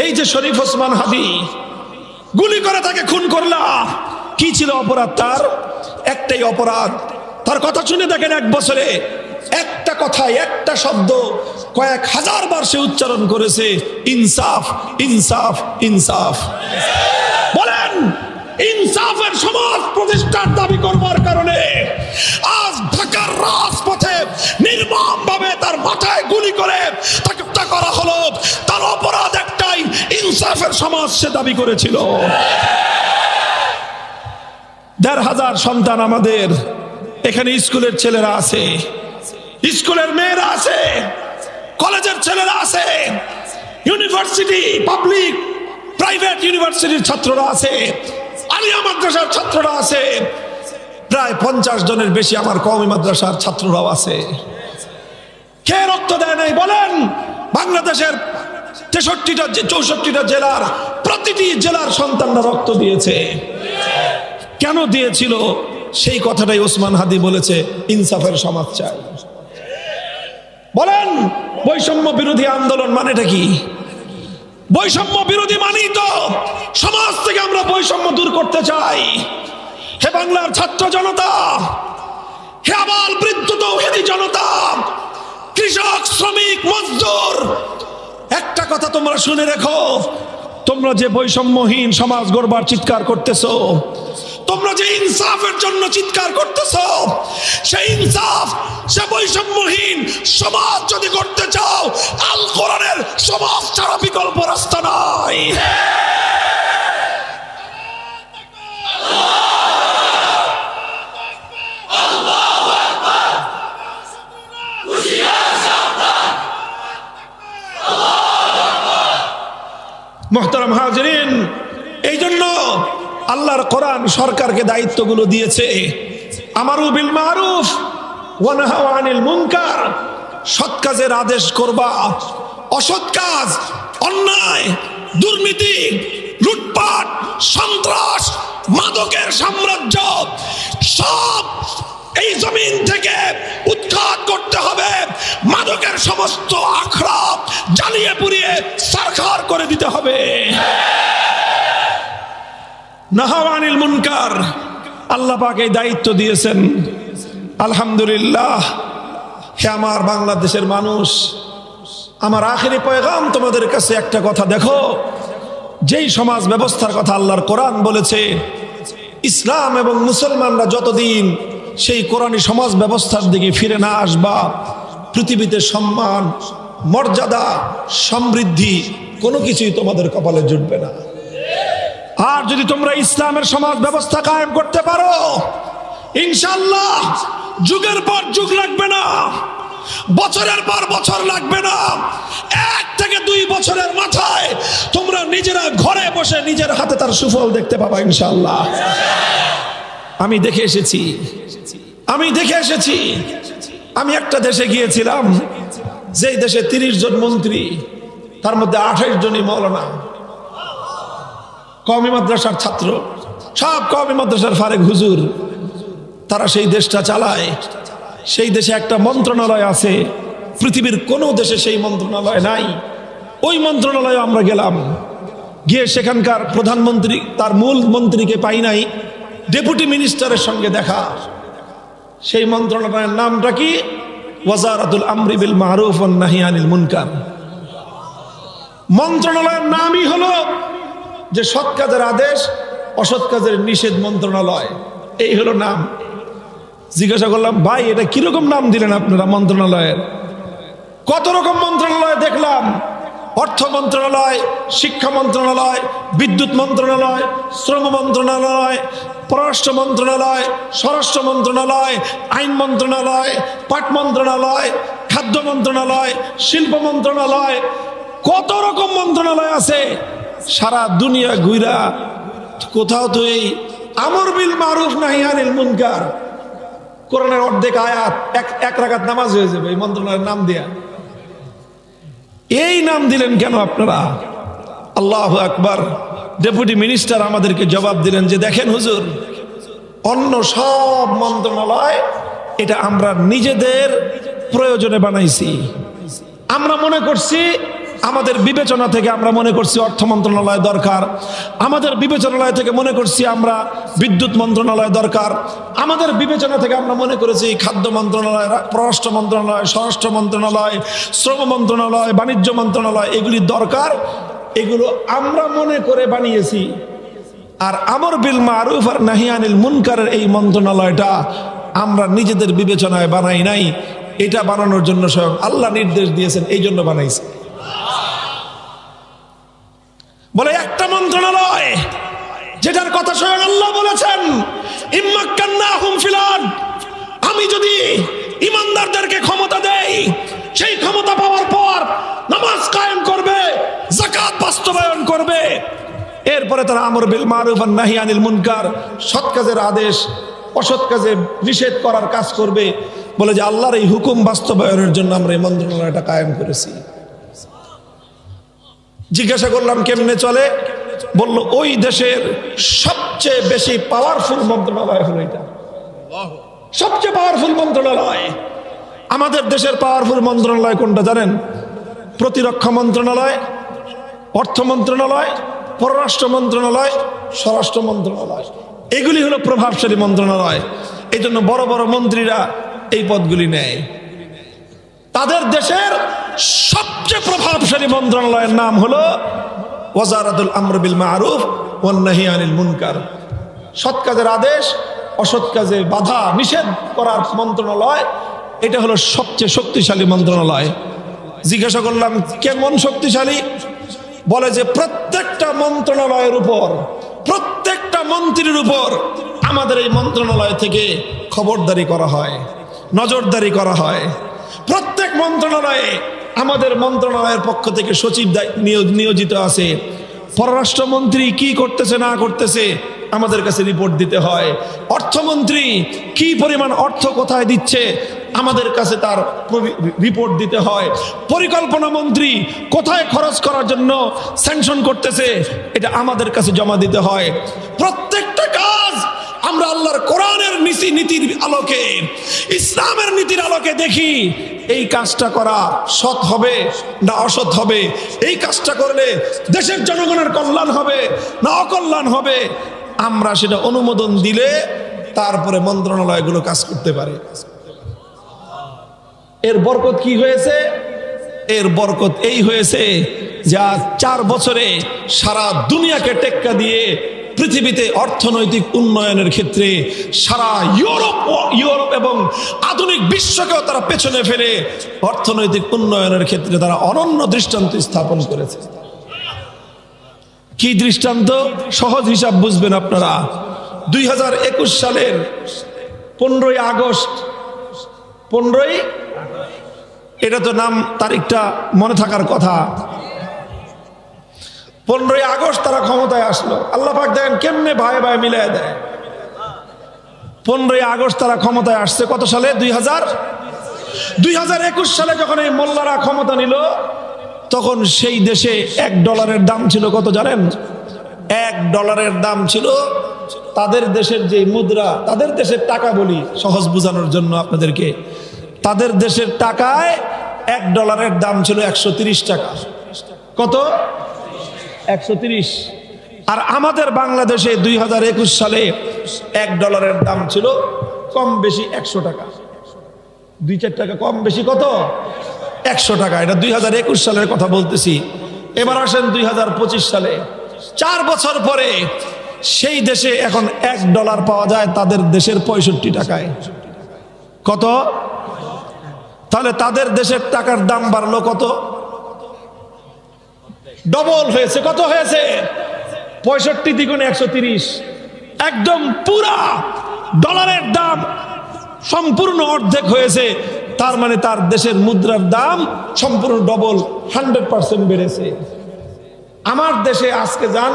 এই যে শরীফ ওসমান হাদি গুলি করে তাকে খুন করলা, কি ছিল অপরাধ? তার একটাই অপরাধ। তার কথা শুনে দেখেন, 1 বছরে একটা কথায় একটা শব্দ কয়েক হাজার বার সে উচ্চারণ করেছে, ইনসাফ ইনসাফ ইনসাফ। বলেন, ইনসাফের সমাজ প্রতিষ্ঠার দাবি করবার কারণে আজ ঢাকার রাজপথে নির্মমভাবে তার মাথায় গুলি করে তাকে হত্যা করা হলো। তার অপরাধ একটাই, ইনসাফের সমাজ সে দাবি করেছিল। ১,৫০০ সন্তান আমাদের এখানে, স্কুলের ছেলেরা আছে, স্কুলের মেয়েরা আছে, কলেজের ছেলেরা আছে, ইউনিভার্সিটি, পাবলিক প্রাইভেট ইউনিভার্সিটির ছাত্ররা আছে, আলিয়া মাদ্রাসার ছাত্ররা আছে, প্রায় 50 জনের বেশি আমার কওমি মাদ্রাসার ছাত্ররাও আছে। কে রক্ত দেয় নাই বলেন? বাংলাদেশের 64টা জেলার প্রতিটি জেলার সন্তানরা রক্ত দিয়েছে। কেন দিয়েছিল? সেই কথাটাই ওসমান হাদি বলেছে, ইনসাফের সমাজ চাই। বলেন, বৈষম্য বিরোধী আন্দোলন মানেটা কি? বৈষম্য বিরোধী মানেই তো সমাজ থেকে আমরা বৈষম্য দূর করতে চাই। হে বাংলার ছাত্র জনতা, হে আবাল বৃদ্ধ তৌহিদি জনতা, কৃষক, শ্রমিক, মজদুর, একটা কথা তোমরা শুনে রেখো, তোমরা যে বৈষম্যহীন সমাজ গড়বার চিৎকার করতেছো, তোমরা যে ইনসাফের জন্য চিৎকার করতেছো, সেই ইনসাফ, সে বৈষম্যহীন সমাজ যদি করতে চাও, আল কোরআনের সমাজ ছাড়া বিকল্প রাস্তা নাই। মুহতারাম হাজিরিন, এই জন্য আল্লাহর কোরআন সরকারকে দায়িত্বগুলো দিয়েছে। আমারু বিল মারুফ ওয়া নাহাউ আনিল মুনকার, সৎ কাজের আদেশ করবা, অসৎ কাজ, অন্যায়, দুর্নীতি, লুটপাট, সন্ত্রাস, মাদকের সাম্রাজ্য সব এই জমিন থেকে উৎখাত করতে হবে। মাদকের সমস্ত আখড়া জ্বালিয়ে পুড়িয়ে সারখার করে দিতে হবে। নাহাউ আনিল মুনকার, আল্লাহ পাক এই দায়িত্ব দিয়েছেন। আলহামদুলিল্লাহ। হে আমার বাংলাদেশের মানুষ, আমার আখেরি পয়গাম তোমাদের কাছে একটা কথা, দেখো, যেই সমাজ ব্যবস্থার কথা আল্লাহর কোরআন বলেছে, ইসলাম এবং মুসলমানরা যতদিন সেই কোরআনী সমাজ ব্যবস্থার দিকে ফিরে না আসবা, পৃথিবীতে সম্মান, মর্যাদা, সমৃদ্ধি কোনো কিছুই তোমাদের কপালে জুটবে না। আর যদি তোমরা ইসলামের সমাজ ব্যবস্থা কায়েম করতে পারো, ইনশাআল্লাহ যুগের পর যুগ লাগবে না, বছরের পর বছর লাগবে না, 1 থেকে 2 বছরের মাথায় তোমরা নিজেরা ঘরে বসে নিজের হাতে তার সুফল দেখতে পাবা ইনশাআল্লাহ। আমি দেখে এসেছি। আমি একটা দেশে গিয়েছিলাম, যেই দেশে 30 জন মন্ত্রী, তার মধ্যে 28 জনই মৌলানা, কওমি মাদ্রাসার ছাত্র, সব কওমি মাদ্রাসার ফারেক হুজুর, তারা সেই দেশটা চালায়। সেই দেশে একটা মন্ত্রণালয় আছে, পৃথিবীর কোনো দেশে সেই মন্ত্রণালয় নাই। ওই মন্ত্রণালয়ে আমরা গেলাম, গিয়ে সেখানকার প্রধানমন্ত্রী, তার মূল মন্ত্রীকে পাই নাই, ডেপুটি মিনিস্টারের সঙ্গে দেখা। সেই মন্ত্রণালয়ের নামটা কি? ওয়াজারাতুল আমরি বিল মারুফ ওয়ান নাহি আনিল মুনকার। মন্ত্রণালয়ের নামই হলো যে সৎ কাজের আদেশ, অসৎ কাজের নিষেধ মন্ত্রণালয়, এই হলো নাম। জিজ্ঞাসা করলাম, ভাই এটা কিরকম নাম দিলেন আপনারা মন্ত্রণালয়ের? কত রকম মন্ত্রণালয় দেখলাম, অর্থ মন্ত্রণালয়, শিক্ষা মন্ত্রণালয়, বিদ্যুৎ মন্ত্রণালয়, শ্রম মন্ত্রণালয়, পররাষ্ট্র মন্ত্রণালয়, স্বরাষ্ট্র মন্ত্রণালয়, আইন মন্ত্রণালয়, পাট মন্ত্রণালয়, খাদ্য মন্ত্রণালয়, শিল্প মন্ত্রণালয়, কত রকম মন্ত্রণালয় আছে। সারা দুনিয়া ঘুরা কোথাও তো এই আমর বিল মারুফ নাহি আনিল মুনকার, কোরআনের অর্ধেক আয়াত, এক রাকাত নামাজ হয়ে যাবে এই মন্ত্রণালয়ের নাম দিয়া। এই নাম দিলেন কেন আপনারা? আল্লাহু আকবার। ডেপুটি মিনিস্টার আমাদেরকে জবাব দিলেন যে, দেখেন হুজুর, অন্য সব মন্ত্রণালয় এটা আমরা নিজেদের প্রয়োজনে বানাইছি। আমরা মনে করছি আমাদের বিবেচনা থেকে আমরা মনে করছি অর্থ মন্ত্রণালয় দরকার, আমাদের বিবেচনালয় থেকে মনে করছি আমরা বিদ্যুৎ মন্ত্রণালয় দরকার, আমাদের বিবেচনা থেকে আমরা মনে করেছি খাদ্য মন্ত্রণালয়, পররাষ্ট্র মন্ত্রণালয়, স্বরাষ্ট্র মন্ত্রণালয়, শ্রম মন্ত্রণালয়, বাণিজ্য মন্ত্রণালয় এগুলি দরকার। এগুলো আমরা মনে করে বানিয়েছি। আর আমর বিল মারুফ আর নাহি আনিল মুনকারের এই মন্ত্রণালয়টা আমরা নিজেদের বিবেচনায় বানাই নাই, এটা বানানোর জন্য স্বয়ং আল্লাহ নির্দেশ দিয়েছেন, এই জন্য বানাইছে। বলে একটা মন্ত্রণালয় যেটার কথা স্বয়ং আল্লাহ বলেছেন, ইম্মাক্কান্নাহুম ফিল আরদ, আমি যদি ইমানদারদেরকে ক্ষমতা দেই, সেই ক্ষমতা পাওয়ার পর নামাজ কায়েম করবে, যাকাত বাস্তবায়ন করবে, এরপরে তারা আমর বিল মারুফ আর নাহি আনিল মুনকার, সৎ কাজের আদেশ অসৎ কাজে নিষেধ করার কাজ করবে। বলে যে আল্লাহর এই হুকুম বাস্তবায়নের জন্য আমরা এই মন্ত্রণালয়টা কায়েম করেছি। জিজ্ঞাসা করলাম কেমনে চলে? বলল ওই দেশের সবচেয়ে বেশি পাওয়ারফুল মন্ত্রণালয় হলো এটা, সবচেয়ে পাওয়ারফুল মন্ত্রণালয়। আমাদের দেশের পাওয়ারফুল মন্ত্রণালয় কোনটা জানেন? প্রতিরক্ষা মন্ত্রণালয়, অর্থ মন্ত্রণালয়, পররাষ্ট্র মন্ত্রণালয়, স্বরাষ্ট্র মন্ত্রণালয়, এগুলি হলো প্রভাবশালী মন্ত্রণালয়। এই জন্য বড় বড় মন্ত্রীরা এই পদগুলি নেয়। তাদের দেশের সবচেয়ে প্রভাবশালী মন্ত্রণালয়ের নাম হলো ওয়াজারাতুল আমর বিল মারুফ ওয়ান নাহি আনিল মুনকার, সৎ কাজের আদেশ অসৎ কাজে বাধা নিষেধ করার মন্ত্রণালয়। এটা হলো সবচেয়ে শক্তিশালী মন্ত্রণালয়। জিজ্ঞাসা করলাম কেমন শক্তিশালী? বলে যে প্রত্যেকটা মন্ত্রণালয়ের উপর, প্রত্যেকটা মন্ত্রীর উপর আমাদের এই মন্ত্রণালয় থেকে খবরদারি করা হয়, নজরদারি করা হয়। প্রত্যেক মন্ত্রণালয়ে আমাদের মন্ত্রণালয়ের পক্ষ থেকে সচিব নিয়োজিত আছে। পররাষ্ট্রমন্ত্রী কি করতেছে না করতেছে আমাদের কাছে রিপোর্ট দিতে হয়। অর্থমন্ত্রী কি পরিমাণ অর্থ কোথায় দিচ্ছে আমাদের কাছে তার রিপোর্ট দিতে হয়। পরিকল্পনা মন্ত্রী কোথায় খরচ করার জন্য স্যাংশন করতেছে এটা আমাদের কাছে জমা দিতে হয়। প্রত্যেকটা কাজ আমরা আল্লাহর কোরআনের নীতির আলোকে, ইসলামের নীতির আলোকে দেখি এই কাজটা করা সৎ হবে না অসৎ হবে, এই কাজটা করলে দেশের জনগণের কল্যাণ হবে না অকল্যাণ হবে। আমরা সেটা অনুমোদন দিলে তারপরে মন্ত্রণালয়গুলো কাজ করতে পারে। এর বরকত কি হয়েছে? এর বরকত এই হয়েছে যা 4 বছরে সারা দুনিয়াকে টেক্কা দিয়ে পৃথিবীতে অর্থনৈতিক উন্নয়নের ক্ষেত্রে সারা ইউরোপ এবং আধুনিক বিশ্বকেও তারা পেছনে ফেলে অর্থনৈতিক উন্নয়নের ক্ষেত্রে তারা অনন্য দৃষ্টান্ত স্থাপন করেছে। কি দৃষ্টান্ত? সহজ হিসাব বুঝবেন আপনারা। 2021 সালের 15ই আগস্ট, 15ই, এটা তো নাম তারিখটা মনে থাকার কথা। 15ই আগস্ট তারা ক্ষমতায় আসলো। আল্লাহ পাক দেখেন কেমনে ভাই ভাই মিলাই দেয়। 15ই আগস্ট তারা ক্ষমতায় আসছে কত সালে? 2021 সালে যখন এই মোল্লারা ক্ষমতা নিল তখন সেই দেশে $1 দাম ছিল কত জানেন? $1 দাম ছিল তাদের দেশের যে মুদ্রা, তাদের দেশের টাকা বলি সহজ বোঝানোর জন্য আপনাদেরকে, তাদের দেশের টাকায় $1 দাম ছিল 130 টাকা। কত? 130। আর আমাদের বাংলাদেশে 2021 সালে $1 দাম ছিল কম বেশি 100 টাকা, 2-4 টাকা কম বেশি কত? 100 টাকা। এটা 2021 সালের কথা বলতেছি। এবার আসেন 2025 সালে, 4 বছর পরে সেই দেশে এখন $1 পাওয়া যায় তাদের দেশের 65 টাকায়। কত? তাহলে তাদের দেশের টাকার দাম বাড়লো কত? ডবল হয়েছে। কত হয়েছে? 65 দ্বিগুণে 130, একদম পুরা ডলারের দাম সম্পূর্ণ অর্ধেক হয়েছে। তার মানে তার দেশের মুদ্রার দাম সম্পূর্ণ ডবল, 100% বেড়েছে। আমার দেশে আজকে যান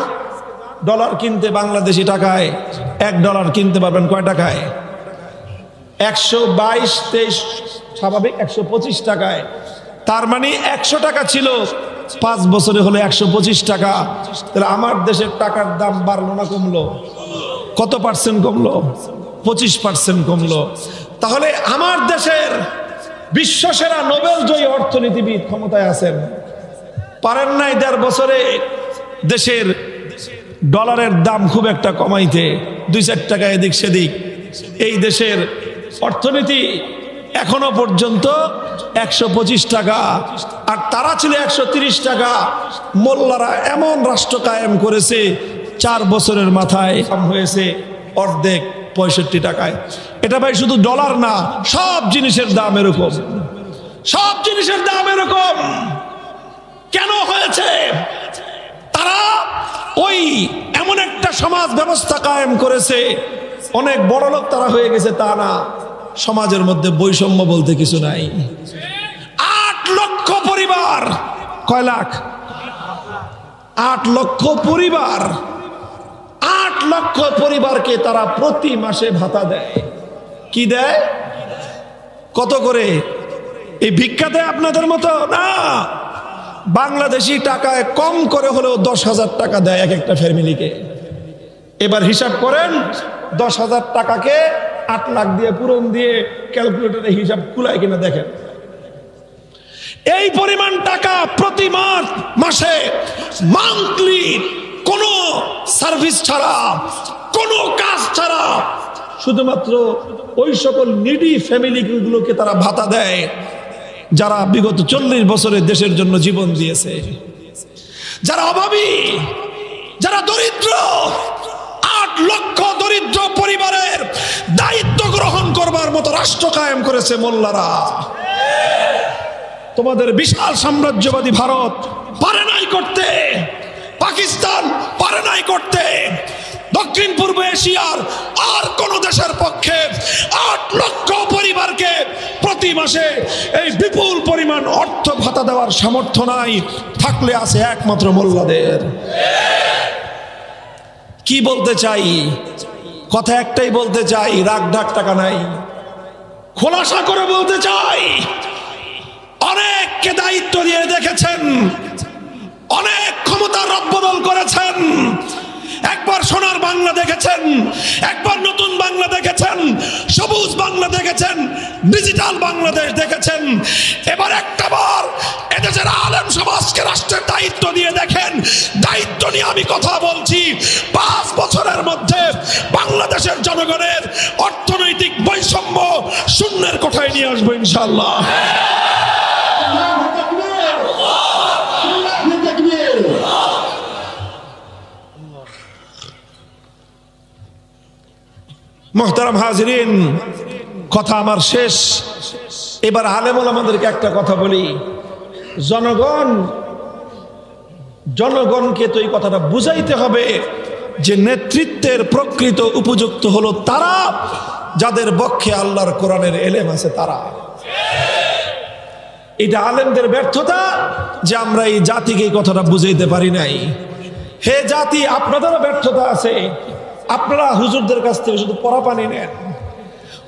ডলার কিনতে, বাংলাদেশি টাকায় $1 কিনতে পারবেন কয় টাকায়? 122-23, স্বাভাবিক 125 টাকায়। তার মানে 100 টাকা ছিল, 5 বছরে হলো 125 টাকা। তাহলে আমার দেশের টাকার দাম বাড়লো না কমলো? কত পার্সেন্ট কমলো? 25% কমলো। তাহলে আমার দেশের বিশ্বসেরা নোবেল জয়ী অর্থনীতিবিদ ক্ষমতায় আছেন, পারেন নাই 1.5 বছরে দেশের ডলারের দাম খুব একটা কমাইতে, 2-4 টাকা এদিক সেদিক। এই দেশের অর্থনীতি এখনো পর্যন্ত 125 টাকা, আর তারা ছিল 130 টাকা। মোল্লারা এমন রাষ্ট্র কায়েম করেছে 4 বছরের মাথায় দাম হয়েছে অর্ধেক, 65 টাকায়। এটা ভাই শুধু ডলার না, সব জিনিসের দাম এরকম, সব জিনিসের দাম এরকম। কেন হয়েছে? তারা ওই এমন একটা সমাজ ব্যবস্থা কায়েম করেছে, অনেক বড় লোক তারা হয়ে গেছে তা না, সমাজের মধ্যে বৈষম্য বলতে কিছু নাই। 8 লক্ষ পরিবার, কয় লাখ? 8 লক্ষ পরিবার, 8 লক্ষ পরিবারকে তারা প্রতি মাসে ভাতা দেয়। কি দেয়? কত করে? এই ভিক্ষা দেয় আপনাদের মতো না, বাংলাদেশি টাকায় কম করে হলেও 10,000 টাকা দেয় এক একটা ফ্যামিলিকে। এবার হিসাব করেন, 10,000 টাকাকে 8 লাখ দিয়ে পূরণ দিয়ে ক্যালকুলেটরে হিসাব কুলায় কিনা দেখেন। এই পরিমাণ টাকা প্রতি মাসে মান্থলি কোনো সার্ভিস ছাড়া, কোনো কাজ ছাড়া, শুধুমাত্র ওই সকল নিডি ফ্যামিলিগুলোকে তারা ভাতা দেয় যারা বিগত 40 বছরে দেশের জন্য জীবন দিয়েছে, যারা অভাবী, যারা দরিদ্র। 8 লক্ষ দরিদ্র পরিবারের দায়িত্ব গ্রহণ করবার মতো রাষ্ট্র কায়েম করেছে মোল্লারা। তোমাদের বিশাল সাম্রাজ্যবাদী ভারত পারে নাই করতে, পাকিস্তান পারে নাই করতে, দক্ষিণ পূর্ব এশিয়ার আর কোন দেশের পক্ষে 8 লক্ষ পরিবারকে প্রতি মাসে এই বিপুল পরিমাণ অর্থ ভাতা দেওয়ার সামর্থ্য নাই। থাকলে আছে একমাত্র মোল্লাদের। কি বলতে চাই? কথা একটাই বলতে চাই, রাগ ঢাক টাকা নাই। খোলাসা করে বলতে চাই, অনেককে দায়িত্ব দিয়ে দেখেছেন, অনেক ক্ষমতা রদবদল করেছেন। একবার সোনার বাংলা দেখেছেন, একবার নতুন বাংলা দেখেছেন, সবুজ বাংলা দেখেছেন, ডিজিটাল বাংলাদেশ দেখেছেন। এবার একটাবার এদেশের আলেম সমাজকে রাষ্ট্রের দায়িত্ব দিয়ে দেখেন। দায়িত্ব নিয়ে আমি কথা বলছি, 5 বছরের মধ্যে বাংলাদেশের জনগণের অর্থনৈতিক বৈষম্য শূন্যের কোঠায় নিয়ে আসবো ইনশাআল্লাহ। মোহতারাম হাজিরিন, কথা আমার শেষ। এবার আলেম ওলামাদেরকে একটা কথা বলি, জনগণকে তো এই কথাটা বুঝাইতে হবে যে নেতৃত্বের প্রকৃত উপযুক্ত হলো তারা যাদের পক্ষে আল্লাহর কোরআনের এলেম আছে তারা। এটা আলেমদের ব্যর্থতা যে আমরা এই জাতিকে এই কথাটা বুঝাইতে পারি নাই। হে জাতি, আপনাদেরও ব্যর্থতা আছে। আপনারা হুজুরদের কাছ থেকে শুধু পড়া পানি নেন,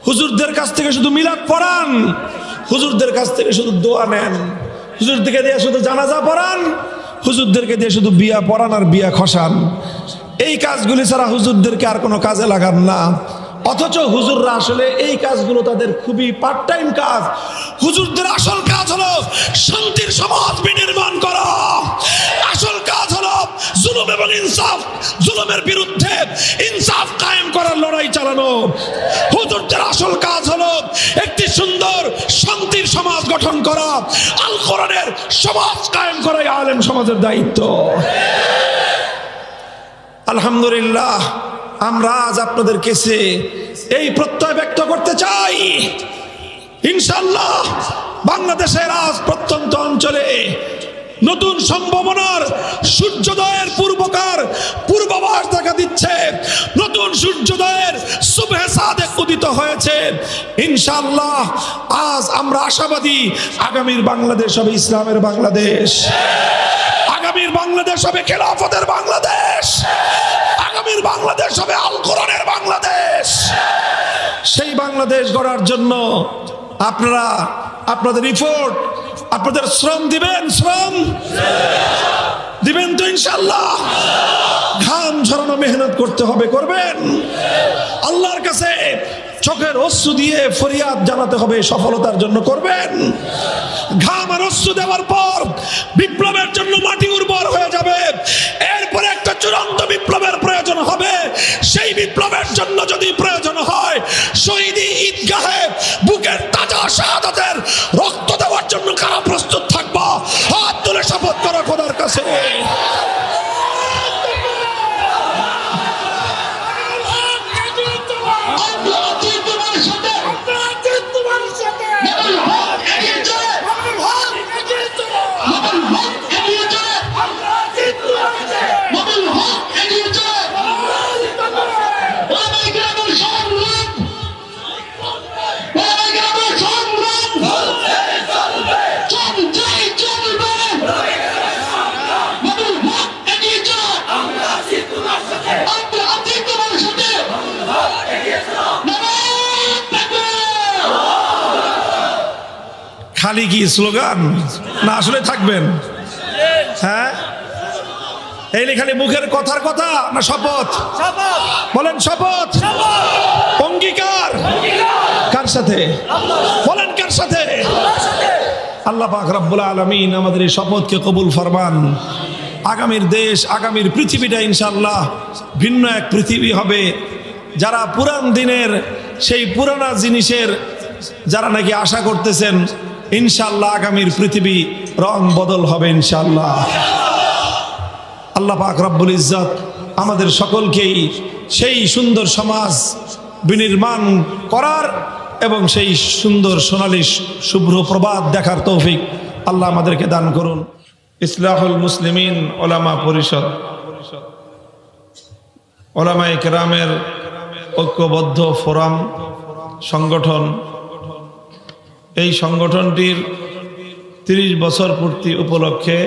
হুজুরদের কাছ থেকে শুধু মিলাদ পড়ান, হুজুরদের কাছ থেকে শুধু দোয়া নেন, হুজুরদেরকে দিয়ে শুধু জানাজা পড়ান, হুজুরদেরকে দিয়ে শুধু বিয়া পড়ান আর বিয়া খসান। এই কাজগুলি ছাড়া হুজুরদেরকে আর কোনো কাজে লাগান না। অথচ হুজুররা আসলে এই কাজগুলো তাদের খুবই পার্ট টাইম কাজ। হুজুরদের আসল কাজ হলো শান্তির সমাজ বিনির্মাণ করা। আসল কাজ হলো জুলুম এবং ইনসাফ, জুলুমের বিরুদ্ধে ইনসাফ কায়েম করার লড়াই চালানো। হুজুরদের আসল কাজ হলো একটি সুন্দর শান্তির সমাজ গঠন করা, আল কোরআনের সমাজ কায়েম করাই আলেম সমাজের দায়িত্ব। আলহামদুলিল্লাহ, আমরা আজ আপনাদের কাছে এই প্রত্যয় ব্যক্ত করতে চাই, ইনশাআল্লাহ বাংলাদেশের আজ প্রত্যন্ত অঞ্চলে নতুন সম্ভাবনার সূর্যোদয়ের পূর্বাভাস দেখা দিচ্ছে। নতুন সূর্যোদয়ের সুবহে সাদেক উদিত হয়েছে। ইনশাআল্লাহ আজ আমরা আশাবাদী, আগামীর বাংলাদেশ হবে ইসলামের বাংলাদেশ, আগামীর বাংলাদেশ হবে খেলাফতের বাংলাদেশ, আগামীর বাংলাদেশ হবে আল কোরআনের বাংলাদেশ। সেই বাংলাদেশ গড়ার জন্য আপনারা আপনাদের ইফোর্ট, আপনাদের শ্রম দিবেন তো ইনশাআল্লাহ। ঘাম ঝরানো মেহনত করতে হবে, করবেন। আল্লাহর কাছে চোখের অশ্রু দিয়ে ফরিয়াদ জানাতে হবে সফলতার জন্য। করবেন? ঘাম আর অশ্রু দেওয়ার পর বিপ্লবের জন্য মাটি উর্বর হয়ে যাবে। এরপরে একটা চূড়ান্ত বিপ্লবের প্রয়োজন হবে। সেই বিপ্লবের জন্য যদি প্রয়োজন হয় শহীদি ঈদগাহে বুকের তাজা শাহাদাতের রক্ত দেওয়ার জন্য কারা প্রস্তুত থাকবো? হাত তুলে শপথ করো খোদার কাছে। খালি কি স্লোগান না আসলে থাকবেন? হ্যাঁ, এই খালি মুখের কথার কথা না শপথ? বলেন শপথ, অঙ্গীকার। কার সাথে? বলেন কার সাথে? আল্লাহ পাক রব্বুল আলামিন আমাদের এই শপথকে কবুল ফরমান। আগামীর দেশ, আগামীর পৃথিবীটা ইনশাআল্লাহ ভিন্ন এক পৃথিবী হবে। যারা পুরান দিনের সেই পুরানা জিনিসের যারা নাকি আশা করতেছেন, ইনশাআল্লাহ আগামীর পৃথিবী রং বদল হবে ইনশাআল্লাহ। আল্লাহ পাক রব্বুল ইজ্জত আমাদের সকলকেই সেই সুন্দর সমাজ বিনির্মাণ করার এবং সেই সুন্দর সোনালী শুভ্র প্রভাত দেখার তৌফিক আল্লাহ আমাদেরকে দান করুন। ইসলাহুল মুসলিমিন ওলামা পরিষদ, ওলামায়ে কেরামের ঐক্যবদ্ধ ফোরাম সংগঠন, এই সংগঠনটির 30 বছর পূর্তি উপলক্ষে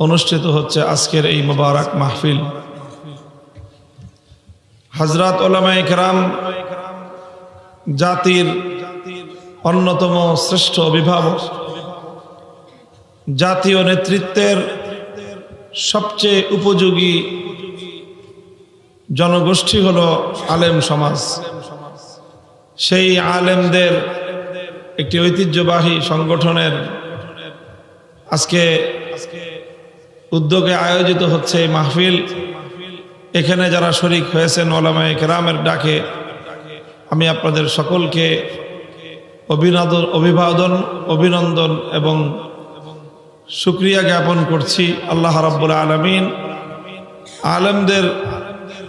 অনুষ্ঠিত হচ্ছে আজকের এই মোবারক মাহফিল। হযরত ওলামায়ে কেরাম জাতির অন্যতম শ্রেষ্ঠ অভিভাবক, জাতীয় নেতৃত্বের সবচেয়ে উপযোগী জনগোষ্ঠী হলো আলেম সমাজ। সেই আলেমদের একটি ঐতিহ্যবাহী সংগঠনের আজকে উদ্যোগে আয়োজিত হচ্ছে এই মাহফিল। এখানে যারা শরীক হয়েছেন ওলামায়ে কেরামের ডাকে, আমি আপনাদের সকলকে অভিনন্দন এবং শুকরিয়া জ্ঞাপন করছি। আল্লাহ রাব্বুল আলামিন আলেমদের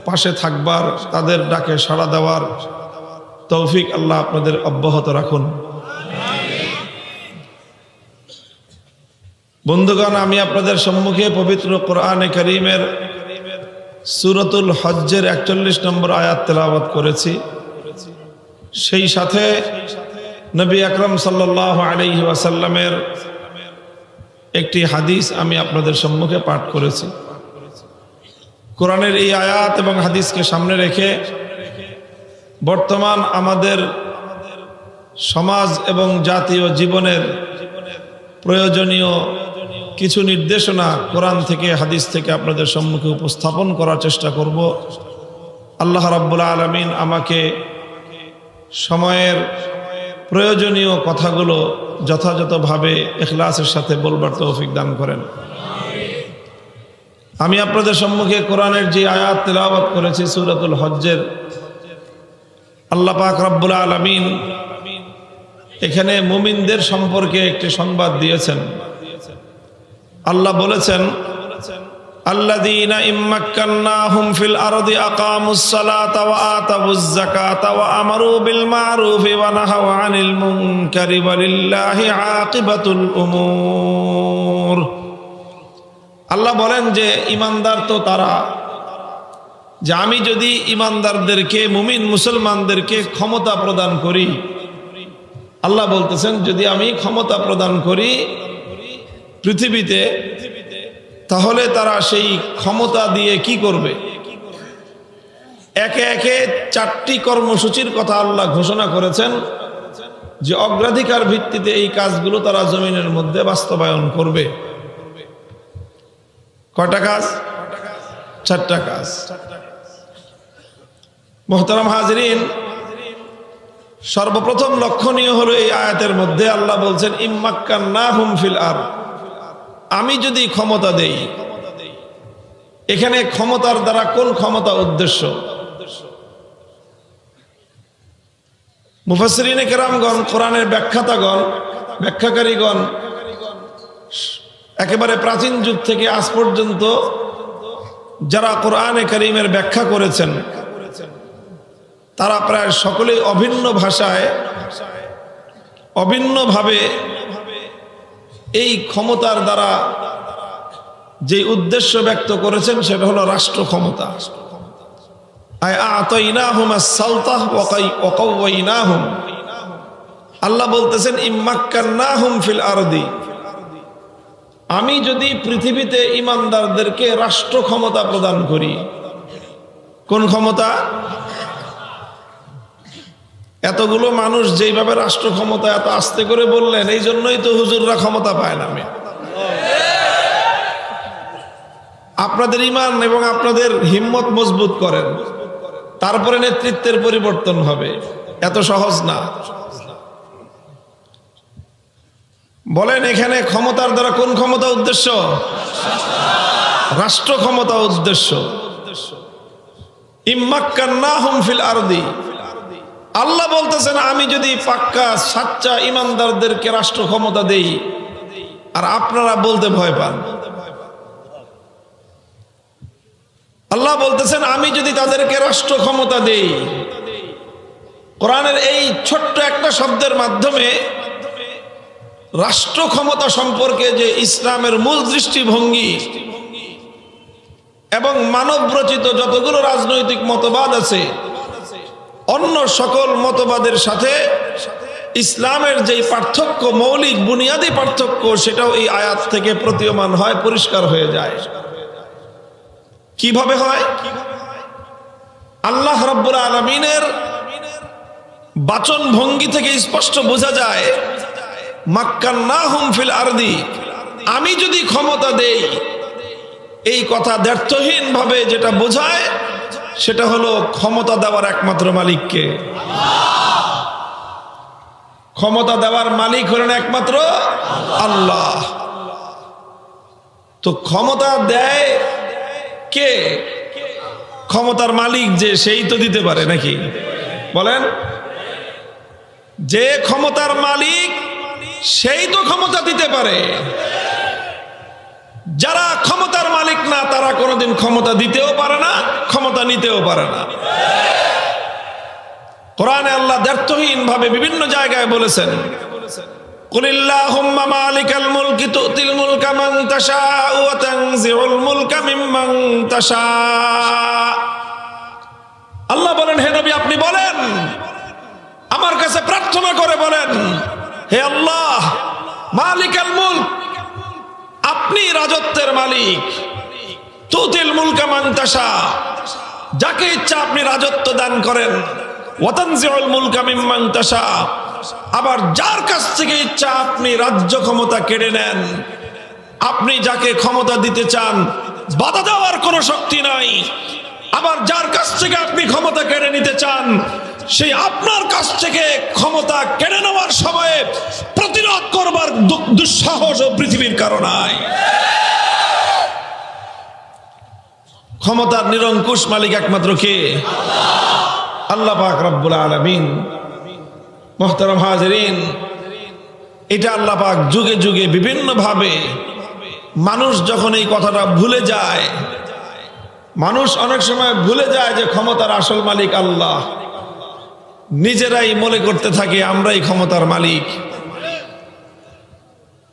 পাশে থাকবার, তাদের ডাকে সাড়া দেওয়ার তৌফিক আল্লাহ আপনাদের অব্যাহত রাখুন। বন্ধুগণ, আমি আপনাদের সম্মুখে পবিত্র কোরআনে কারীমের সূরাতুল হজ্জের 41 নম্বর আয়াত তেলাওয়াত করেছি। সেই সাথে নবী আকরাম সাল্লাল্লাহু আলাইহি ওয়াসাল্লামের একটি হাদিস আমি আপনাদের সম্মুখে পাঠ করেছি। কোরআনের এই আয়াত এবং হাদিসকে সামনে রেখে বর্তমান আমাদের সমাজ এবং জাতীয় জীবনের প্রয়োজনীয় কিছু নির্দেশনা কোরআন থেকে, হাদিস থেকে আপনাদের সম্মুখে উপস্থাপন করার চেষ্টা করব। আল্লাহ রাব্বুল আলামিন আমাকে সময়ের প্রয়োজনীয় কথাগুলো যথাযথভাবে ইখলাসের সাথে বলবার তৌফিক দান করেন। আমি আপনাদের সম্মুখে কোরআনের যে আয়াত তেলাওয়াত করেছি সূরাতুল হজ্জের, আল্লাহ পাক রব্বুল আলামিন এখানে মুমিনদের সম্পর্কে একটি সংবাদ দিয়েছেন। আল্লাহ বলেছেন, আল্লাযীনা ইম্মাক্কান্নাহুম ফিল আরদি আকামুস সালাতা ওয়া আতাবুজ যাকাতা ওয়া আমারু বিল মা'রুফি ওয়া নাহাউ আনিল মুনকারি ওয়ালিল্লাহি আকিবাতুল উমুর। আল্লাহ বলেন যে ঈমানদার তো তারা, যে আমি যদি ঈমানদারদেরকে, মুমিন মুসলমানদেরকে ক্ষমতা প্রদান করি, আল্লাহ বলতেছেন যদি আমি ক্ষমতা প্রদান করি পৃথিবীতে, তাহলে তারা সেই ক্ষমতা দিয়ে কি করবে? একে একে 4টি কর্মসূচির কথা আল্লাহ ঘোষণা করেছেন যে অগ্রাধিকার ভিত্তিতে এই কাজগুলো তারা জমিনের মধ্যে বাস্তবায়ন করবে। কয়টা কাজ? 4টা কাজ। মুহতারাম হাজরিন, সর্বপ্রথম লক্ষণীয় হলো এই আয়াতের মধ্যে আল্লাহ বলছেন ইম্মাক্কান্নাহুম ফিল আরদ, আমি যদি ক্ষমতা দেই। এখানে ক্ষমতার দ্বারা কোন ক্ষমতা উদ্দেশ্য? মুফাসসিরিনে কেরামগণ, কোরআনের ব্যাখ্যাকারীগণ একেবারে প্রাচীন যুগ থেকে আজ পর্যন্ত যারা কোরআনে কারীমের ব্যাখ্যা করেছেন তারা প্রায় সকলেই অভিন্ন ভাষায় অভিন্নভাবে এই ক্ষমতার দ্বারা যে উদ্দেশ্য ব্যক্ত করেছেন সেটা হলো রাষ্ট্র ক্ষমতা। আল্লাহ বলতেছেন ইম্মাক্কান্নাহুম ফিল আরদি, আমি যদি পৃথিবীতে ইমানদারদেরকে রাষ্ট্র ক্ষমতা প্রদান করি। কোন ক্ষমতা? এতগুলো মানুষ যেইভাবে রাষ্ট্র ক্ষমতা এত আস্তে করে বললেন, এই জন্যই তো হুজুররা ক্ষমতা পায় না। আপনাদের ঈমান এবং আপনাদের হিম্মত মজবুত করেন, তারপরে নেতৃত্বের পরিবর্তন হবে। এত সহজ না। বলেন এখানে ক্ষমতার দ্বারা কোন ক্ষমতা উদ্দেশ্য? রাষ্ট্র ক্ষমতা উদ্দেশ্য। ইম্মাক্কান্নাহুম ফিল আরদি, আল্লাহ বলতেছেন আমি যদি পাক্কা সাচ্চা ইমানদারদেরকে রাষ্ট্র ক্ষমতা দেই আর আপনারা বলতে ভয় পান। আল্লাহ বলতেছেন আমি যদি তাদেরকে রাষ্ট্র ক্ষমতা দেই। কোরআনের এই ছোট্ট একটা শব্দের মাধ্যমে রাষ্ট্র ক্ষমতা সম্পর্কে যে ইসলামের মূল দৃষ্টিভঙ্গি এবং মানব রচিত যতগুলো রাজনৈতিক মতবাদ আছে, অন্য সকল মতবাদের সাথে ইসলামের যে পার্থক্য, মৌলিক বুনিয়াদী পার্থক্য, সেটাও এই আয়াত থেকে প্রতীয়মান হয়, পরিষ্কার হয়ে যায়। কিভাবে হয়? আল্লাহ রাব্বুল আলামিনের বাচন ভঙ্গি থেকে স্পষ্ট বোঝা যায় মাক্কান্নাহুম ফিল আরদি, আমি যদি ক্ষমতা দেই। এই কথা দ্ব্যর্থহীন ভাবে যেটা বোঝায় সেটা হলো ক্ষমতা দেওয়ার একমাত্র মালিককে। ক্ষমতা দেওয়ার মালিক হলেন একমাত্র আল্লাহ। তো ক্ষমতা দেয় কে? ক্ষমতার মালিক যে, সেই তো দিতে পারে নাকি? বলেন, যে ক্ষমতার মালিক সেই তো ক্ষমতা দিতে পারে। যারা ক্ষমতার মালিক না তারা কোনোদিন ক্ষমতা দিতেও পারে না, ক্ষমতা নিতেও পারে না। কোরআনে আল্লাহ দ্ব্যর্থহীন ভাবে বিভিন্ন জায়গায় বলেছেন কুলিল্লাহুম্মা মালিকাল মুলকি তুতিল মুলকা মান তাশাউ ওয়া তানজিউল মুলকা মিম্মান তাশাউ। আল্লাহ বলেন, হে নবী আপনি বলেন, আমার কাছে প্রার্থনা করে বলেন, হে আল্লাহ মালিকাল মুলক, আপনি রাজত্বের মালিক। তুতিল মুলকা মান তাশাউ, যাকে ইচ্ছা আপনি রাজত্ব দান করেন। ওয়া তানজিউল মুলকা মিম্মান তাশাউ, আবার যার কাছ থেকে ইচ্ছা আপনি রাজ্য ক্ষমতা কেড়ে নেন। আপনি যাকে ক্ষমতা দিতে চান বাধা দেওয়ার কোনো শক্তি নাই, আবার যার কাছ থেকে আপনি ক্ষমতা কেড়ে নিতে চান সেই আপনার কাছ থেকে ক্ষমতা কেড়ে নেওয়ার সময়ে প্রতিরোধ করবার দুঃসাহস ও পৃথিবীর কারণ নাই। ক্ষমতার নিরঙ্কুশ মালিক একমাত্র কে? আল্লাহ পাক রব্বুল আলামিন। মুহতারাম হাজিরিন, এটা আল্লাহ পাক যুগে যুগে বিভিন্ন ভাবে, মানুষ যখন এই কথাটা ভুলে যায়, মানুষ অনেক সময় ভুলে যায় যে ক্ষমতার আসল মালিক আল্লাহ, নিজেরাই মনে করতে থাকে আমরাই ক্ষমতার মালিক।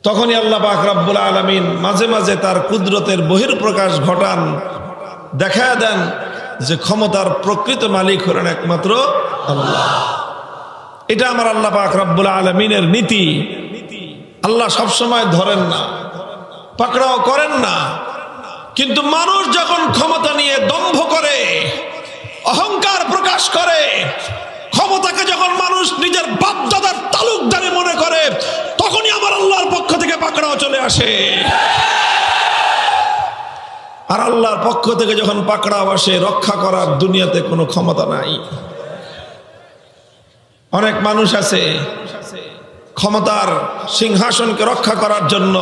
তখনই আল্লাহ পাক রব্বুল আলামিন মাঝে মাঝে তার কুদরতের বহিঃপ্রকাশ ঘটান, দেখায়া দেন যে ক্ষমতার প্রকৃত মালিক হলেন একমাত্র আল্লাহ। এটা আমার আল্লাহ পাক রব্বুল আলামিনের নীতি। আল্লাহ সবসময় ধরেন না, পাকড়াও করেন না, কিন্তু মানুষ যখন ক্ষমতা নিয়ে দম্ভ করে, অহংকার প্রকাশ করে, ক্ষমতাকে যখন মানুষ নিজের বাপদাদার তালুকদারি মনে করে, তখনই আমার আল্লাহর পক্ষ থেকে পাকড়াও চলে আসে। আর আল্লাহর পক্ষ থেকে যখন পাকড়াও আসে, রক্ষা করার দুনিয়াতে কোনো ক্ষমতা নাই। অনেক মানুষ আছে ক্ষমতার সিংহাসনকে রক্ষা করার জন্য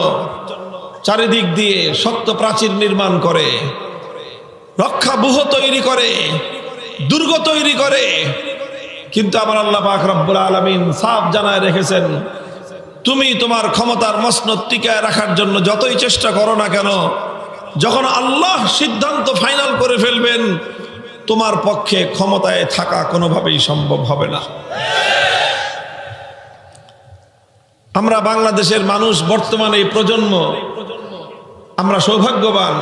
চারিদিক দিয়ে শক্ত প্রাচীর নির্মাণ করে, রক্ষাব্যূহ তৈরি করে, দুর্গ তৈরি করে। কিন্তু আমার আল্লাহ পাক রব্বুল আলামিন সাফ জানায় রেখেছেন, তুমি তোমার ক্ষমতার মসনদ টিকায় রাখার জন্য যতই চেষ্টা করো না কেন, যখন আল্লাহ সিদ্ধান্ত ফাইনাল করে ফেলবেন, তোমার পক্ষে ক্ষমতায় থাকা কোনোভাবেই সম্ভব হবে না। আমরা বাংলাদেশের মানুষ, বর্তমানে এই প্রজন্ম, আমরা সৌভাগ্যবান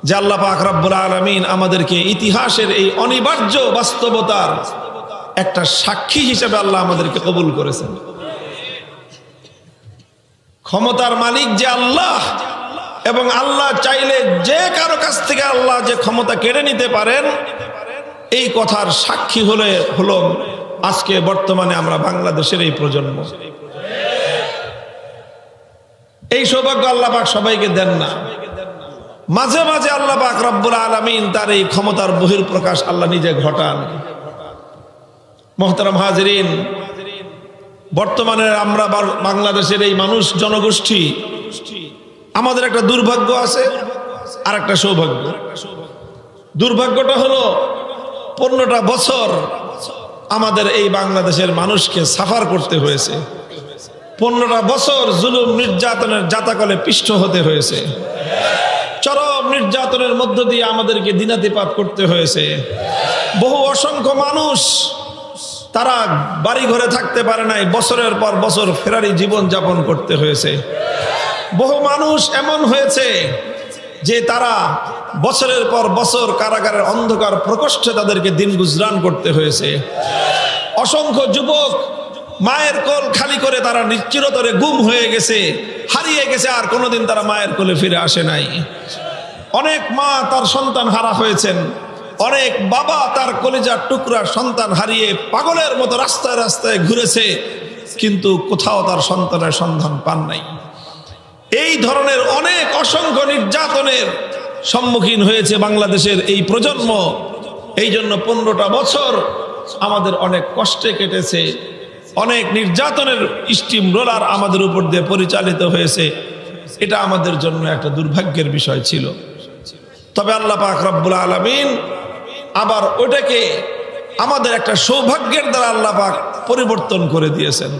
যে আল্লাহ পাক রব্বুল আলামিন আমাদেরকে ইতিহাসের এই অনিবার্য বাস্তবতার একটা সাক্ষী হিসেবে আল্লাহ আমাদেরকে কবুল করেছেন। ক্ষমতার মালিক যে আল্লাহ, এবং আল্লাহ চাইলে যে কারো কাছ থেকে আল্লাহ যে ক্ষমতা কেড়ে নিতে পারেন, এই কথার সাক্ষী হলো আজকে বর্তমানে আমরা বাংলাদেশের এই প্রজন্ম। এই সৌভাগ্য আল্লাহ পাক সবাইকে দেন না। মাঝে মাঝে আল্লাহ পাক রব্বুল আলামিন তার এই ক্ষমতার বহিঃপ্রকাশ আল্লাহ নিজে ঘটান। মুহতারাম হাজিরিন, বর্তমানে আমরা বাংলাদেশের এই মানুষ জনগোষ্ঠী, আমাদের একটা দুর্ভাগ্য আছে আর একটা সৌভাগ্য। দুর্ভাগ্যটা হলো 15টা বছর আমাদের এই বাংলাদেশের মানুষকে সাফার করতে হয়েছে। 15টা বছর জুলুম নির্যাতনের জাতাকলে পিষ্ট হতে হয়েছে। চরম নির্যাতনের মধ্য দিয়ে আমাদেরকে দিনাতিপাত করতে হয়েছে। বহু অসংখ্য মানুষ তারা বাড়ি ঘরে থাকতে পারে নাই, বছরের পর বছর ফেরারি জীবন যাপন করতে হয়েছে। বহু মানুষ এমন হয়েছে যে তারা বছরের পর বছর কারাগারের অন্ধকার প্রকোষ্ঠে তাদেরকে দিন গুজরান করতে হয়েছে। অসংখ্য যুবক মায়ের কোল খালি করে তারা চিরতরে গুম হয়ে গেছে, হারিয়ে গেছে, আর কোনোদিন তারা মায়ের কোলে ফিরে আসে নাই। অনেক মা তার সন্তান হারা হয়েছেন, অনেক বাবা তার কলিজার টুকরা সন্তান হারিয়ে পাগলের মতো রাস্তায় রাস্তায় ঘুরেছে, কিন্তু কোথাও তার সন্তানের সন্ধান পান নাই। এই ধরনের অনেক অসংখ্য নির্যাতনের সম্মুখীন হয়েছে বাংলাদেশের এই প্রজন্ম। এই জন্য 15টা বছর আমাদের অনেক কষ্টে কেটেছে, অনেক নির্যাতনের স্টিম রোলার আমাদের উপর দিয়ে পরিচালিত হয়েছে। এটা আমাদের জন্য একটা দুর্ভাগ্যের বিষয় ছিল। তবে আল্লাহ পাক রব্বুল আলামিন আবার ওটাকে আমাদের একটা সৌভাগ্যের দ্বারা আল্লাহ পাক পরিবর্তন করে দিয়েছেন।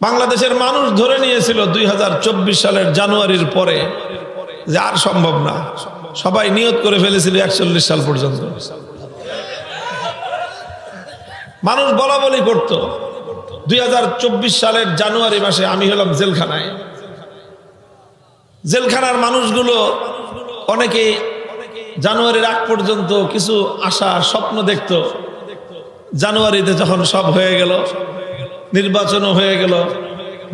বাংলাদেশের মানুষ ধরে নিয়েছিল 2024 সালের জানুয়ারির পরে যে আর সম্ভব না, সবাই নিয়ত করে ফেলেছিল 41 সাল পর্যন্ত। মানুষ বলা বলি করত। 2024 সালের জানুয়ারি মাসে আমি হলাম জেলখানায়। জেলখানার মানুষগুলো অনেকে জানুয়ারির আগ পর্যন্ত কিছু আশা স্বপ্ন দেখত। জানুয়ারিতে যখন সব হয়ে গেল, নির্বাচনও হয়ে গেল,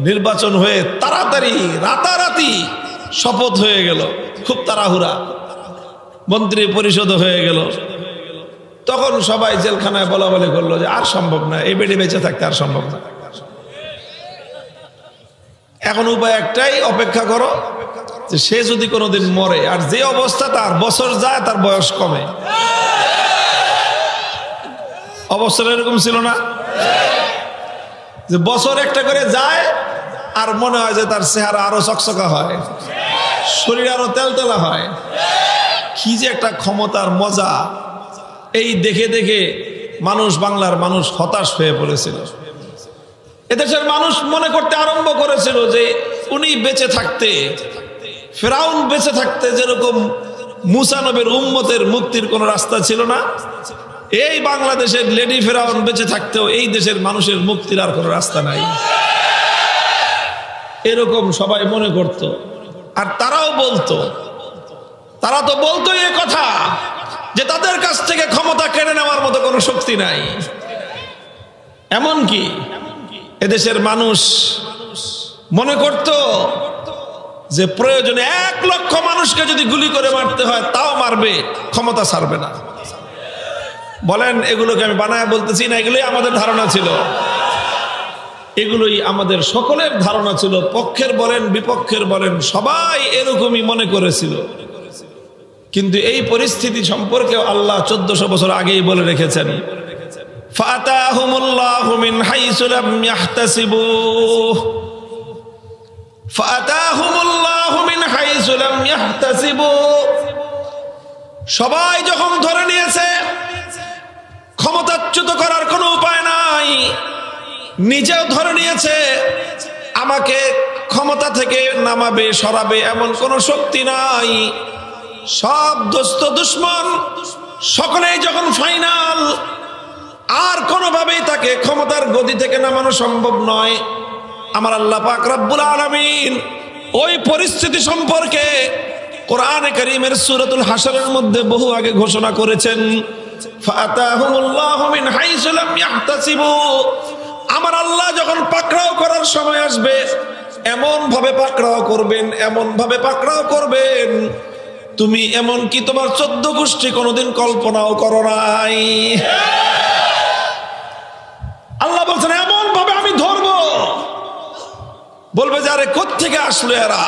নির্বাচন হয়ে তাড়াতাড়ি রাতারাতি শপথ হয়ে গেল, খুব তাড়াহুড়া, মন্ত্রী পরিষদও হয়ে গেল, তখন সবাই জেলখানায় বলা বলি করলো যে আর সম্ভব না, এই বেডে বেঁচে থাকতে আর সম্ভব না। এখন উপায় একটাই, অপেক্ষা করো যে সে যদি কোনোদিন মরে, আর যে অবস্থা তার বছর যায় তার বয়স কমে। অবস্থা এরকম ছিল না যে বছর একটা করে যায় আর মনে হয় যে তার চেহারা আরো চকচকা হয়, শরীর আরো তেলতেলা হয়। কি যে একটা ক্ষমতার মজা! এই দেখে দেখে মানুষ, বাংলার মানুষ হতাশ হয়ে পড়েছিল। এদেশের মানুষ মনে করতে আরম্ভ করেছিল যে উনি বেঁচে থাকতে, ফেরাউন বেঁচে থাকতে যেরকম মুসা নবীর উম্মতের মুক্তির কোন রাস্তা ছিল না, এই বাংলাদেশের লেডি ফেরাউন বেঁচে থাকতেও এই দেশের মানুষের মুক্তির আর কোনো রাস্তা নাই, এরকম সবাই মনে করত। আর তারাও বলতো, তারা তো বলতোই এ কথা যে তাদের কাছ থেকে ক্ষমতা কেড়ে নেওয়ার মতো কোনো শক্তি নাই। এমনকি এদেশের মানুষ মনে করত যে প্রয়োজনে 1 লক্ষ মানুষকে যদি গুলি করে মারতে হয় তাও মারবে, ক্ষমতা ছাড়বে না। বলেন, এগুলোকে আমি বানায় বলতেছি না, এগুলোই আমাদের ধারণা ছিল, এগুলোই আমাদের সকলের ধারণা ছিল। পক্ষের বলেন বিপক্ষের বলেন সবাই এরকমই মনে করেছিল। কিন্তু এই পরিস্থিতি সম্পর্কে আল্লাহ 1400 বছর আগেই বলে রেখেছেন, ফাতাহুমুল্লাহু মিন হাইসু লাম ইয়াহতাসিবুহ, ফাতাহুমুল্লাহু মিন হাইসু লাম ইয়াহতাসিবুহ। সবাই যখন ধরে নিয়েছে ক্ষমতাচ্যুত করার কোনো উপায় নাই, নিজেও ধরে নিয়েছে আমাকে ক্ষমতা থেকে নামাবে সরাবে এমন কোনো শক্তি নাই, সব দোস্ত দুশ্মন সকলেই যখন ফাইনাল, আর কোনোভাবেই তাকে ক্ষমতার গদি থেকে নামানো সম্ভব নয়, আমার আল্লাহ পাক রব্বুল আলামিন ওই পরিস্থিতি সম্পর্কে কোরআনে কারীমের সূরাতুল হাশরের মধ্যে বহু আগে ঘোষণা করেছেন, ফাতাহুমুল্লাহু মিন হাইসু লাম ইয়াহতাসিবু। আমার আল্লাহ যখন পাকড়াও করার সময় আসবে এমন ভাবে পাকড়াও করবেন, এমন ভাবে পাকড়াও করবেন, তুমি এমন কি তোমার 14 গোষ্ঠী কোনোদিন কল্পনাও করো নাই। আল্লাহ বলছেন এমন ভাবে আমি ধরবো, বলবে যে আরে কোত্থেকে আসলো এরা,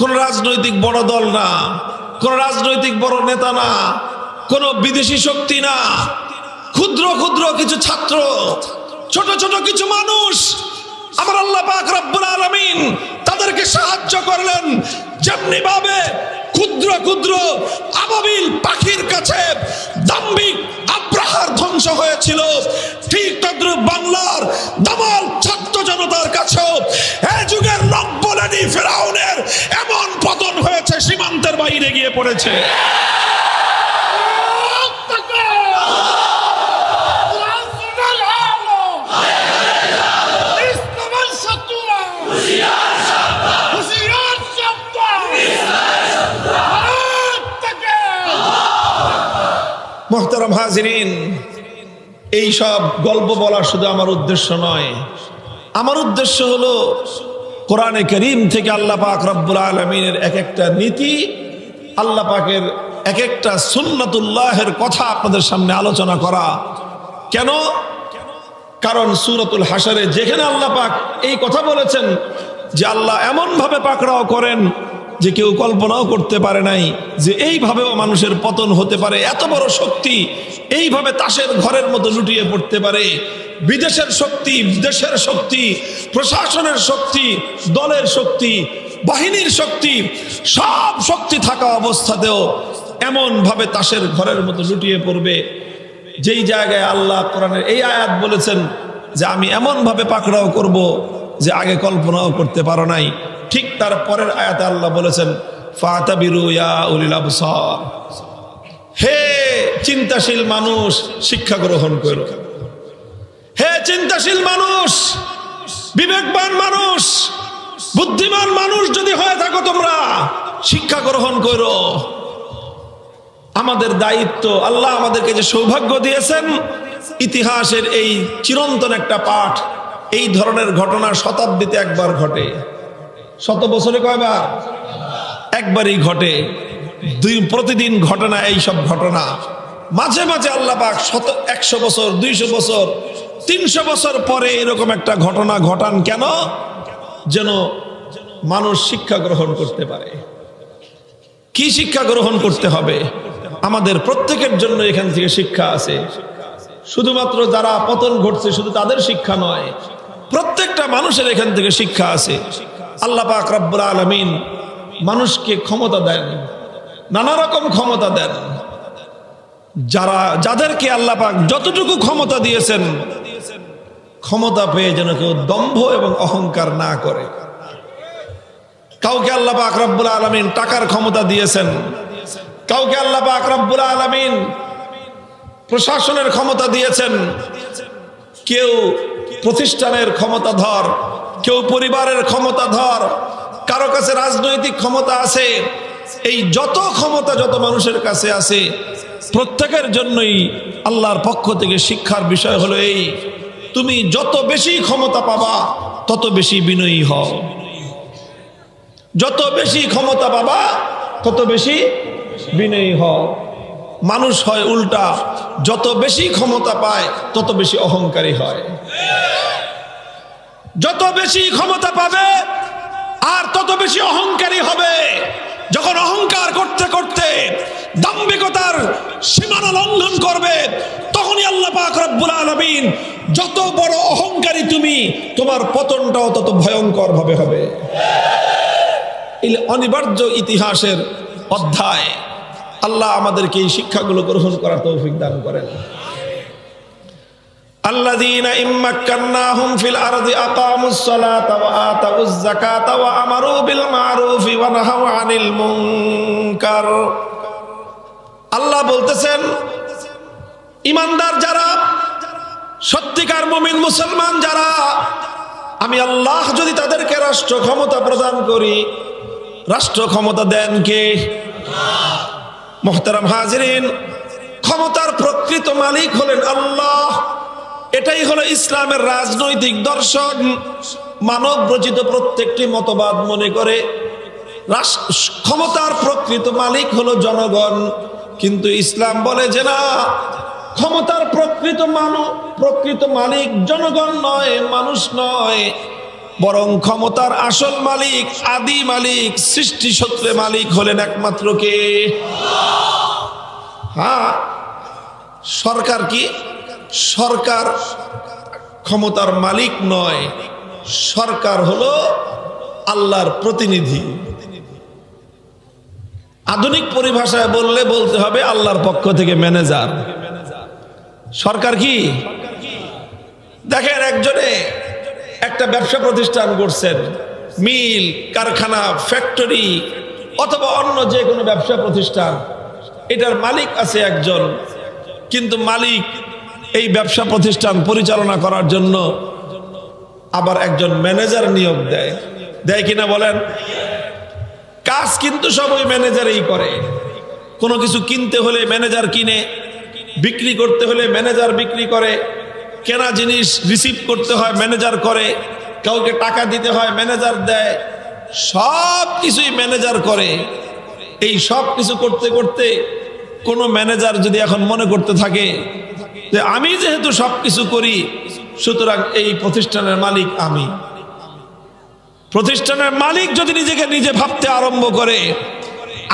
কোন রাজনৈতিক বড় দল না, কোন রাজনৈতিক বড় নেতা না, কোন বিদেশি শক্তি না, ক্ষুদ্র ক্ষুদ্র কিছু ছাত্র, ছোট ছোট কিছু মানুষ, আমার আল্লাহ পাক রব্বুল আলামিন তাদেরকে সাহায্য করলেন। যেমনি ভাবে ক্ষুদ্র ক্ষুদ্র আবাবিল পাখির কাছে দাম্ভিক আব্রাহার ধ্বংস হয়েছিল, ঠিক তদ্রুপ বাংলার দামাল ছাত্র জনতার কাছেও এই যুগের নব্বলানি ফেরাউনের এমন পতন হয়েছে, সীমান্তের বাইরে গিয়ে পড়েছে। মুহতারাম হাজিরিন, এই সব গল্প বলা শুধু আমার উদ্দেশ্য নয়, আমার উদ্দেশ্য হলো কোরআনে কারীম থেকে আল্লাহ পাক রব্বুল আলামিনের এক একটা নীতি, আল্লাহ পাকের এক একটা সুন্নাতুল্লাহের কথা আপনাদের সামনে আলোচনা করা। কেন? কারণ সূরাতুল হাশরে যেখানে আল্লাহ পাক এই কথা বলেছেন যে আল্লাহ এমন ভাবে পাকড়াও করেন যে কেউ কল্পনাও করতে পারে নাই যে এইভাবেও মানুষের পতন হতে পারে, এত বড় শক্তি এইভাবে তাসের ঘরের মতো লুটিয়ে পড়তে পারে। বিদেশের শক্তি, দেশের শক্তি, প্রশাসনের শক্তি, দলের শক্তি, বাহিনীর শক্তি, সব শক্তি থাকা অবস্থাতেও এমন ভাবে তাসের ঘরের মতো লুটিয়ে পড়বে, যেই জায়গায় আল্লাহ কোরআনের এই আয়াত বলেছেন যে আমি এমন ভাবে পাকড়াও করব যে আগে কল্পনাও করতে পারো নাই, ঠিক তার পরের আয়াতে আল্লাহ বলেছেন ফাতাবিরু ইয়া উলিল আবসার, হে চিন্তাশীল মানুষ শিক্ষা গ্রহণ করো, হে চিন্তাশীল মানুষ, বিবেকবান মানুষ, বুদ্ধিমান মানুষ যদি হয়ে থাকো তোমরা শিক্ষা গ্রহণ করো। আমাদের দায়িত্ব, আল্লাহ আমাদেরকে যে সৌভাগ্য দিয়েছেন, ইতিহাসের এই চিরন্তন একটা পাঠ, এই ধরনের ঘটনা শতাব্দীতে একবার ঘটে, শত বছরে কয়বার? একবারই ঘটে। প্রতিদিন ঘটে না এই সব ঘটনা, মাঝে মাঝে আল্লাহ পাক 100 বছর, 200 বছর, 300 বছর পরে এরকম একটা ঘটনা ঘটান। কেন? যেন মানুষ শিক্ষা গ্রহণ করতে পারে। কি শিক্ষা গ্রহণ করতে হবে? আমাদের প্রত্যেকের জন্য এখান থেকে শিক্ষা আছে। শুধুমাত্র যারা পতন ঘটছে শুধু তাদের শিক্ষা নয়, প্রত্যেকটা মানুষের এখান থেকে শিক্ষা আছে। আল্লাহ পাক রব্বুল আলামিন মানুষকে ক্ষমতা দেন, নানা রকম ক্ষমতা দেন। যাদেরকে আল্লাহ পাক যতটুকু ক্ষমতা দিয়েছেন, ক্ষমতা পেয়ে যেন কেউ দম্ভ এবং অহংকার না করে। কাউকে আল্লাহ পাক রব্বুল আলামিন টাকার ক্ষমতা দিয়েছেন, কাউকে আল্লাহ পাক রব্বুল আলামিন প্রশাসনের ক্ষমতা দিয়েছেন, কেউ প্রতিষ্ঠানের ক্ষমতাধর, কেউ পরিবারের ক্ষমতাধর, কারো কাছে রাজনৈতিক ক্ষমতা আছে। এই যত ক্ষমতা যত মানুষের কাছে আছে, প্রত্যেকের জন্যই আল্লাহর পক্ষ থেকে শিক্ষার বিষয় হলো এই, তুমি যত বেশি ক্ষমতা পাবা তত বেশি বিনয়ী হও, যত বেশি ক্ষমতা পাবা তত বেশি বিনয়ী হও। মানুষ হয় উল্টা, যত বেশি ক্ষমতা পায় তত বেশি অহংকারী হয়। যত বেশি ক্ষমতা পাবে আর তত বেশি অহংকারী হবে। যখন অহংকার করতে করতে দাম্ভিকতার সীমানা লঙ্ঘন করবে, তখন তখনই আল্লাহ পাক রব্বুল আলামিন, যত বড় অহংকারী তুমি, তোমার পতনটাও তত ভয়ঙ্কর ভাবে হবে। এই অনিবার্য ইতিহাসের অধ্যায়। আল্লাহ আমাদেরকে এই শিক্ষাগুলো গ্রহণ করার তৌফিক দান করেন। আল্লাযীনা ইম্মাক্কান্নাহুম ফিল আরদি আকামুস সালাতা ওয়া আতাউয যাকাতা ওয়া আমারু বিল মা'রুফি ওয়া নাহাউ আনিল মুনকার। আল্লাহ বলতেছেন, ঈমানদার যারা, সত্যিকার মুমিন মুসলমান যারা, আমি আল্লাহ যদি তাদেরকে রাষ্ট্র ক্ষমতা প্রদান করি, রাষ্ট্র ক্ষমতা দেন কে? মুহতারাম হাজিরিন, ক্ষমতার প্রকৃত মালিক হলেন আল্লাহ। এটাই হলো ইসলামের রাজনৈতিক দর্শন। মানব রচিত প্রত্যেকটি মতবাদ মনে করে ক্ষমতার প্রকৃত মালিক হলো জনগণ, কিন্তু ইসলাম বলে যে না, ক্ষমতার প্রকৃত মালিক জনগণ নয়, মানুষ নয়, বরং ক্ষমতার আসল মালিক, আদি মালিক, সৃষ্টি সূত্রে মালিক হলেন একমাত্র কে? হ্যাঁ, সরকার কি? সরকার ক্ষমতার মালিক নয়, সরকার হলো আল্লাহর প্রতিনিধি। আধুনিক পরিভাষায় বলতে হবে আল্লাহর পক্ষ থেকে ম্যানেজার। সরকার কি? দেখেন, একজনে একটা ব্যবসা প্রতিষ্ঠান করছেন, মিল, কারখানা, ফ্যাক্টরি অথবা অন্য যে কোনো ব্যবসা প্রতিষ্ঠান, এটার মালিক আছে একজন, কিন্তু মালিক এই ব্যবসা প্রতিষ্ঠান পরিচালনা করার জন্য আবার একজন ম্যানেজার নিয়োগ দেয় কিনা বলেন? কাজ কিন্তু সব ওই ম্যানেজারই করে। কোনো কিছু কিনতে হলে ম্যানেজার কিনে, বিক্রি করতে হলে ম্যানেজার বিক্রি করে, কেনা জিনিস রিসিভ করতে হয় ম্যানেজার করে, কাউকে টাকা দিতে হয় ম্যানেজার দেয়, সব কিছুই ম্যানেজার করে। এই সব কিছু করতে করতে কোনো ম্যানেজার যদি এখন মনে করতে থাকে যে আমি যেহেতু সব কিছু করি, সুতরাং এই প্রতিষ্ঠানের মালিক আমি, প্রতিষ্ঠানের মালিক যদি নিজেকে নিজে ভাবতে আরম্ভ করে,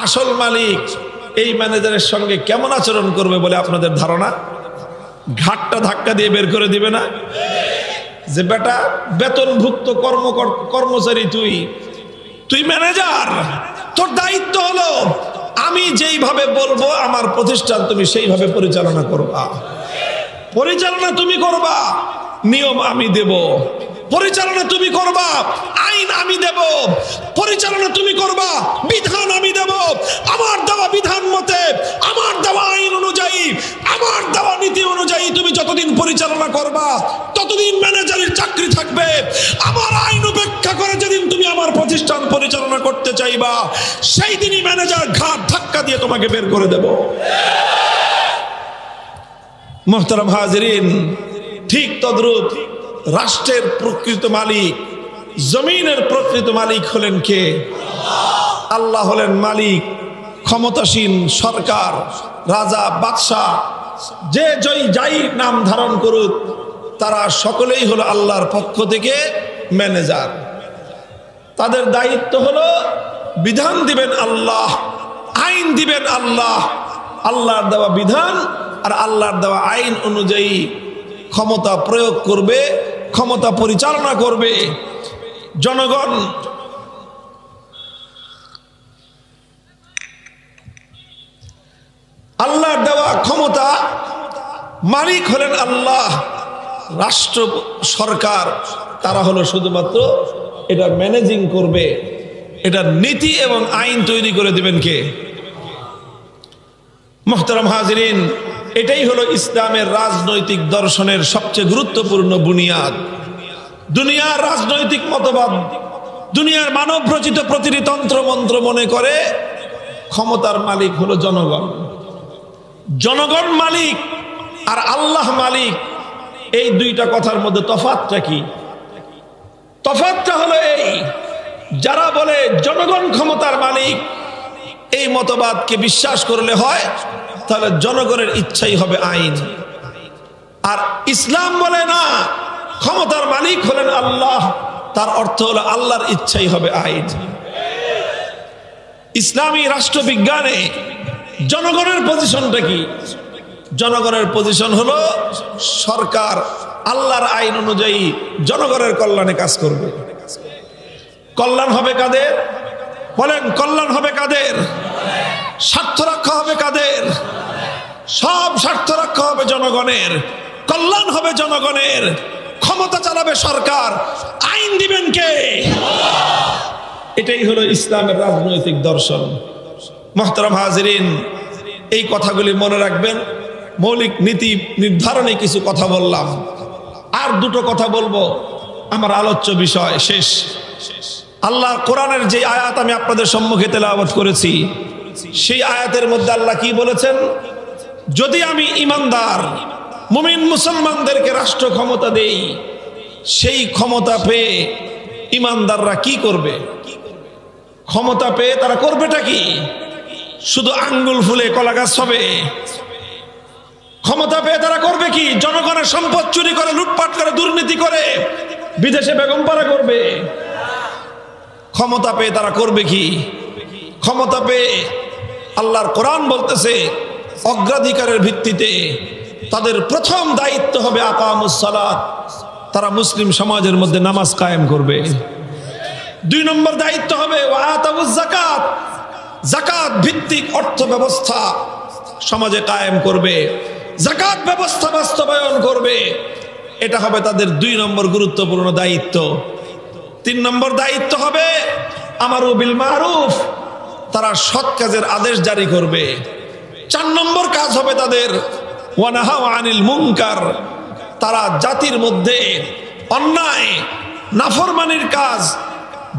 আসল মালিক এই ম্যানেজারের সঙ্গে কেমন আচরণ করবে বলে আপনাদের ধারণা? ঘাটটা ধাক্কা দিয়ে বের করে দিবে না? যে বেটা, বেতনভুক্ত কর্মচারী, তুই ম্যানেজার, তোর দায়িত্ব হলো আমি যেইভাবে বলবো আমার প্রতিষ্ঠান তুমি সেইভাবে পরিচালনা করবা। পরিচালনা তুমি করবা, নিয়ম আমি দেব। পরিচালনা তুমি করবা, আইন আমি দেব। পরিচালনা তুমি করবা, বিধান আমি দেব। আমার দেওয়া বিধান মতে, আমার দেওয়া আইন অনুযায়ী, আমার দেওয়া নীতি অনুযায়ী তুমি যতদিন পরিচালনা করবা, ততদিন ম্যানেজারের চাকরি থাকবে। আমার আইন উপেক্ষা করে যেদিন তুমি আমার প্রতিষ্ঠান পরিচালনা করতে চাইবা, সেই দিনই ম্যানেজার ঘাট ধাক্কা দিয়ে তোমাকে বের করে দেব। মুহতারাম হাজিরিন, ঠিক তদ্রূপ রাষ্ট্রের প্রকৃত মালিক, জমিনের প্রকৃত মালিক হলেন কে? আল্লাহ হলেন মালিক, ক্ষমতাসীন সরকার, রাজা, বাদশাহ, যে যাই নাম ধারণ করুক, তারা সকলেই হলো আল্লাহর পক্ষ থেকে ম্যানেজার। তাদের দায়িত্ব হলো বিধান দিবেন আল্লাহ, আইন দিবেন আল্লাহ, আল্লাহর দেওয়া বিধান আর আল্লাহর দেওয়া আইন অনুযায়ী ক্ষমতা প্রয়োগ করবে, ক্ষমতা পরিচালনা করবে। জনগণ আল্লাহর দেওয়া ক্ষমতা, মালিক হলেন আল্লাহ। রাষ্ট্র সরকার তারা হলো শুধুমাত্র এটা ম্যানেজিং করবে, এটা নীতি এবং আইন তৈরি করে দিবেন কে? মুহতারাম হাজিরিন, এটাই হলো ইসলামের রাজনৈতিক দর্শনের সবচেয়ে গুরুত্বপূর্ণ বুনিয়াদ। দুনিয়ার রাজনৈতিক মতবাদ, দুনিয়ার মানব রচিত প্রতিটি তন্ত্র মন্ত্র মনে করে ক্ষমতার মালিক হলো জনগণ। জনগণ মালিক আর আল্লাহ মালিক, এই দুইটা কথার মধ্যে তফাৎটা কি? তফাৎটা হলো এই, যারা বলে জনগণ ক্ষমতার মালিক, এই মতবাদকে বিশ্বাস করলে হয় তাহলে জনগণের ইচ্ছাই হবে আইন। আর ইসলাম বলে না, ক্ষমতার মালিক হলেন আল্লাহ, তার অর্থ হলো আল্লাহর ইচ্ছাই হবে আইন। ইসলামী রাষ্ট্রবিজ্ঞানে জনগণের পজিশনটা কি? জনগণের পজিশন হলো সরকার আল্লাহর আইন অনুযায়ী জনগণের কল্যাণে কাজ করবে। কল্যাণ হবে কাদের? বলেন, কল্যাণ হবে কাদের? স্বার্থ রক্ষা হবে কাদের? সব স্বার্থ রক্ষা হবে জনগণের, কল্যাণ হবে জনগণের। ক্ষমতা চালাবে সরকার, আইন দিবেন কে? এটাই হলো ইসলামের রাজনৈতিক দর্শন। মুহতারাম হাজিরিন, এই কথাগুলি মনে রাখবেন। মৌলিক নীতি নির্ধারণে কিছু কথা বললাম, আর দুটো কথা বলবো, আমার আলোচ্য বিষয় শেষ। আল্লাহ কোরআনের যে আয়াত আমি আপনাদের সম্মুখে তেলাওয়াত করেছি, সেই আয়াতের মধ্যে আল্লাহ কি বলেছেন? যদি আমি ইমানদার মুমিন মুসলমানদেরকে রাষ্ট্র ক্ষমতা দেই, সেই ক্ষমতা পেয়ে ইমানদাররা কি করবে? ক্ষমতা পেয়ে তারা করবেটা কি? শুধু আঙ্গুল ফুলে কলা গাছ হবে? ক্ষমতা পেয়ে তারা করবে কি? জনগণের সম্পদ চুরি করে, লুটপাট করে, দুর্নীতি করে বিদেশে বেগম পাড়া করবে? ক্ষমতা পেয়ে তারা করবে কি? ক্ষমতা পেয়ে আল্লাহর কোরআন বলতেছে অগ্রাধিকারের ভিত্তিতে তাদের প্রথম দায়িত্ব হবে আকামুস সালাত, তারা মুসলিম সমাজের মধ্যে নামাজ কায়েম করবে। 2 নম্বর দায়িত্ব হবে ওয়াতাউজ যাকাত, যাকাত ভিত্তিক অর্থ ব্যবস্থা সমাজে কায়েম করবে, যাকাত ব্যবস্থা বাস্তবায়ন করবে। এটা হবে তাদের 2 নম্বর গুরুত্বপূর্ণ দায়িত্ব। 3 নম্বর দায়িত্ব হবে আমারু বিল মারুফ, তারা সৎ কাজের আদেশ জারি করবে। 4 নম্বর কাজ হবে তাদের ওয়া নাহাউ আনিল মুনকার, তারা জাতির মধ্যে অন্যায় নাফরমানির কাজ,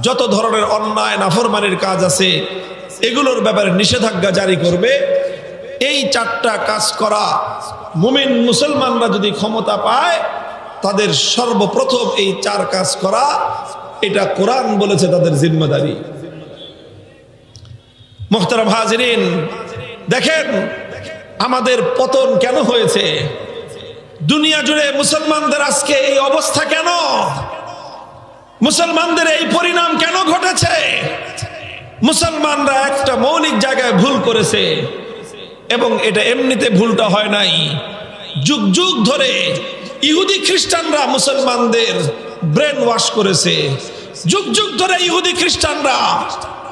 যত ধরনের অন্যায় নাফরমানির কাজ আছে এগুলোর ব্যাপারে নিষেধাজ্ঞা জারি করবে। এই 4টা কাজ করা মুমিন মুসলমানরা যদি ক্ষমতা পায়, তাদের সর্বপ্রথম এই 4 কাজ করা, এটা কোরআন বলেছে তাদের জিম্মাদারি। মুহতারাম হাজিরিন, দেখেন আমাদের পতন কেন হয়েছে? দুনিয়া জুড়ে মুসলমানদের আজকে এই অবস্থা কেন? মুসলমানদের এই পরিণাম কেন ঘটেছে? মুসলমানরা একটা মৌলিক জায়গায় ভুল করেছে, এবং এটা এমনিতে ভুলটা হয় নাই। যুগ যুগ ধরে ইহুদি খ্রিস্টানরা মুসলমানদের ব্রেন ওয়াশ করেছে। যুগ যুগ ধরে ইহুদি খ্রিস্টানরা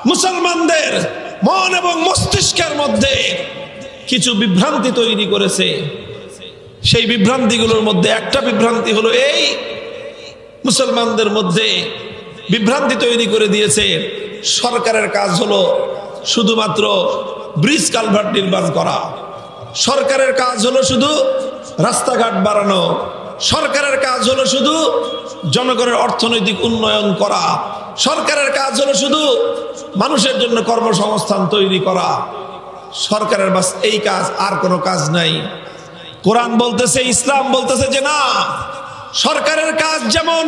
মুসলমানদের মন এবং মস্তিষ্কের মধ্যে কিছু বিভ্রান্তি তৈরি করেছে। সেই বিভ্রান্তিগুলোর মধ্যে একটা বিভ্রান্তি হলো এই, মুসলমানদের মধ্যে বিভ্রান্তি তৈরি করে দিয়েছে সরকারের কাজ হলো শুধুমাত্র ব্রিজ কালভার্ট নির্মাণ করা, সরকারের কাজ হলো শুধু রাস্তাঘাট বাড়ানো, সরকারের কাজ হলো শুধু জনগণের অর্থনৈতিক উন্নয়ন করা, সরকারের কাজ হলো শুধু মানুষের জন্য কর্মসংস্থান তৈরি করা। সরকারের বাস এই কাজ, আর কোনো কাজ নাই। কোরআন বলতেছে, ইসলাম বলতেছে যে না, সরকারের কাজ যেমন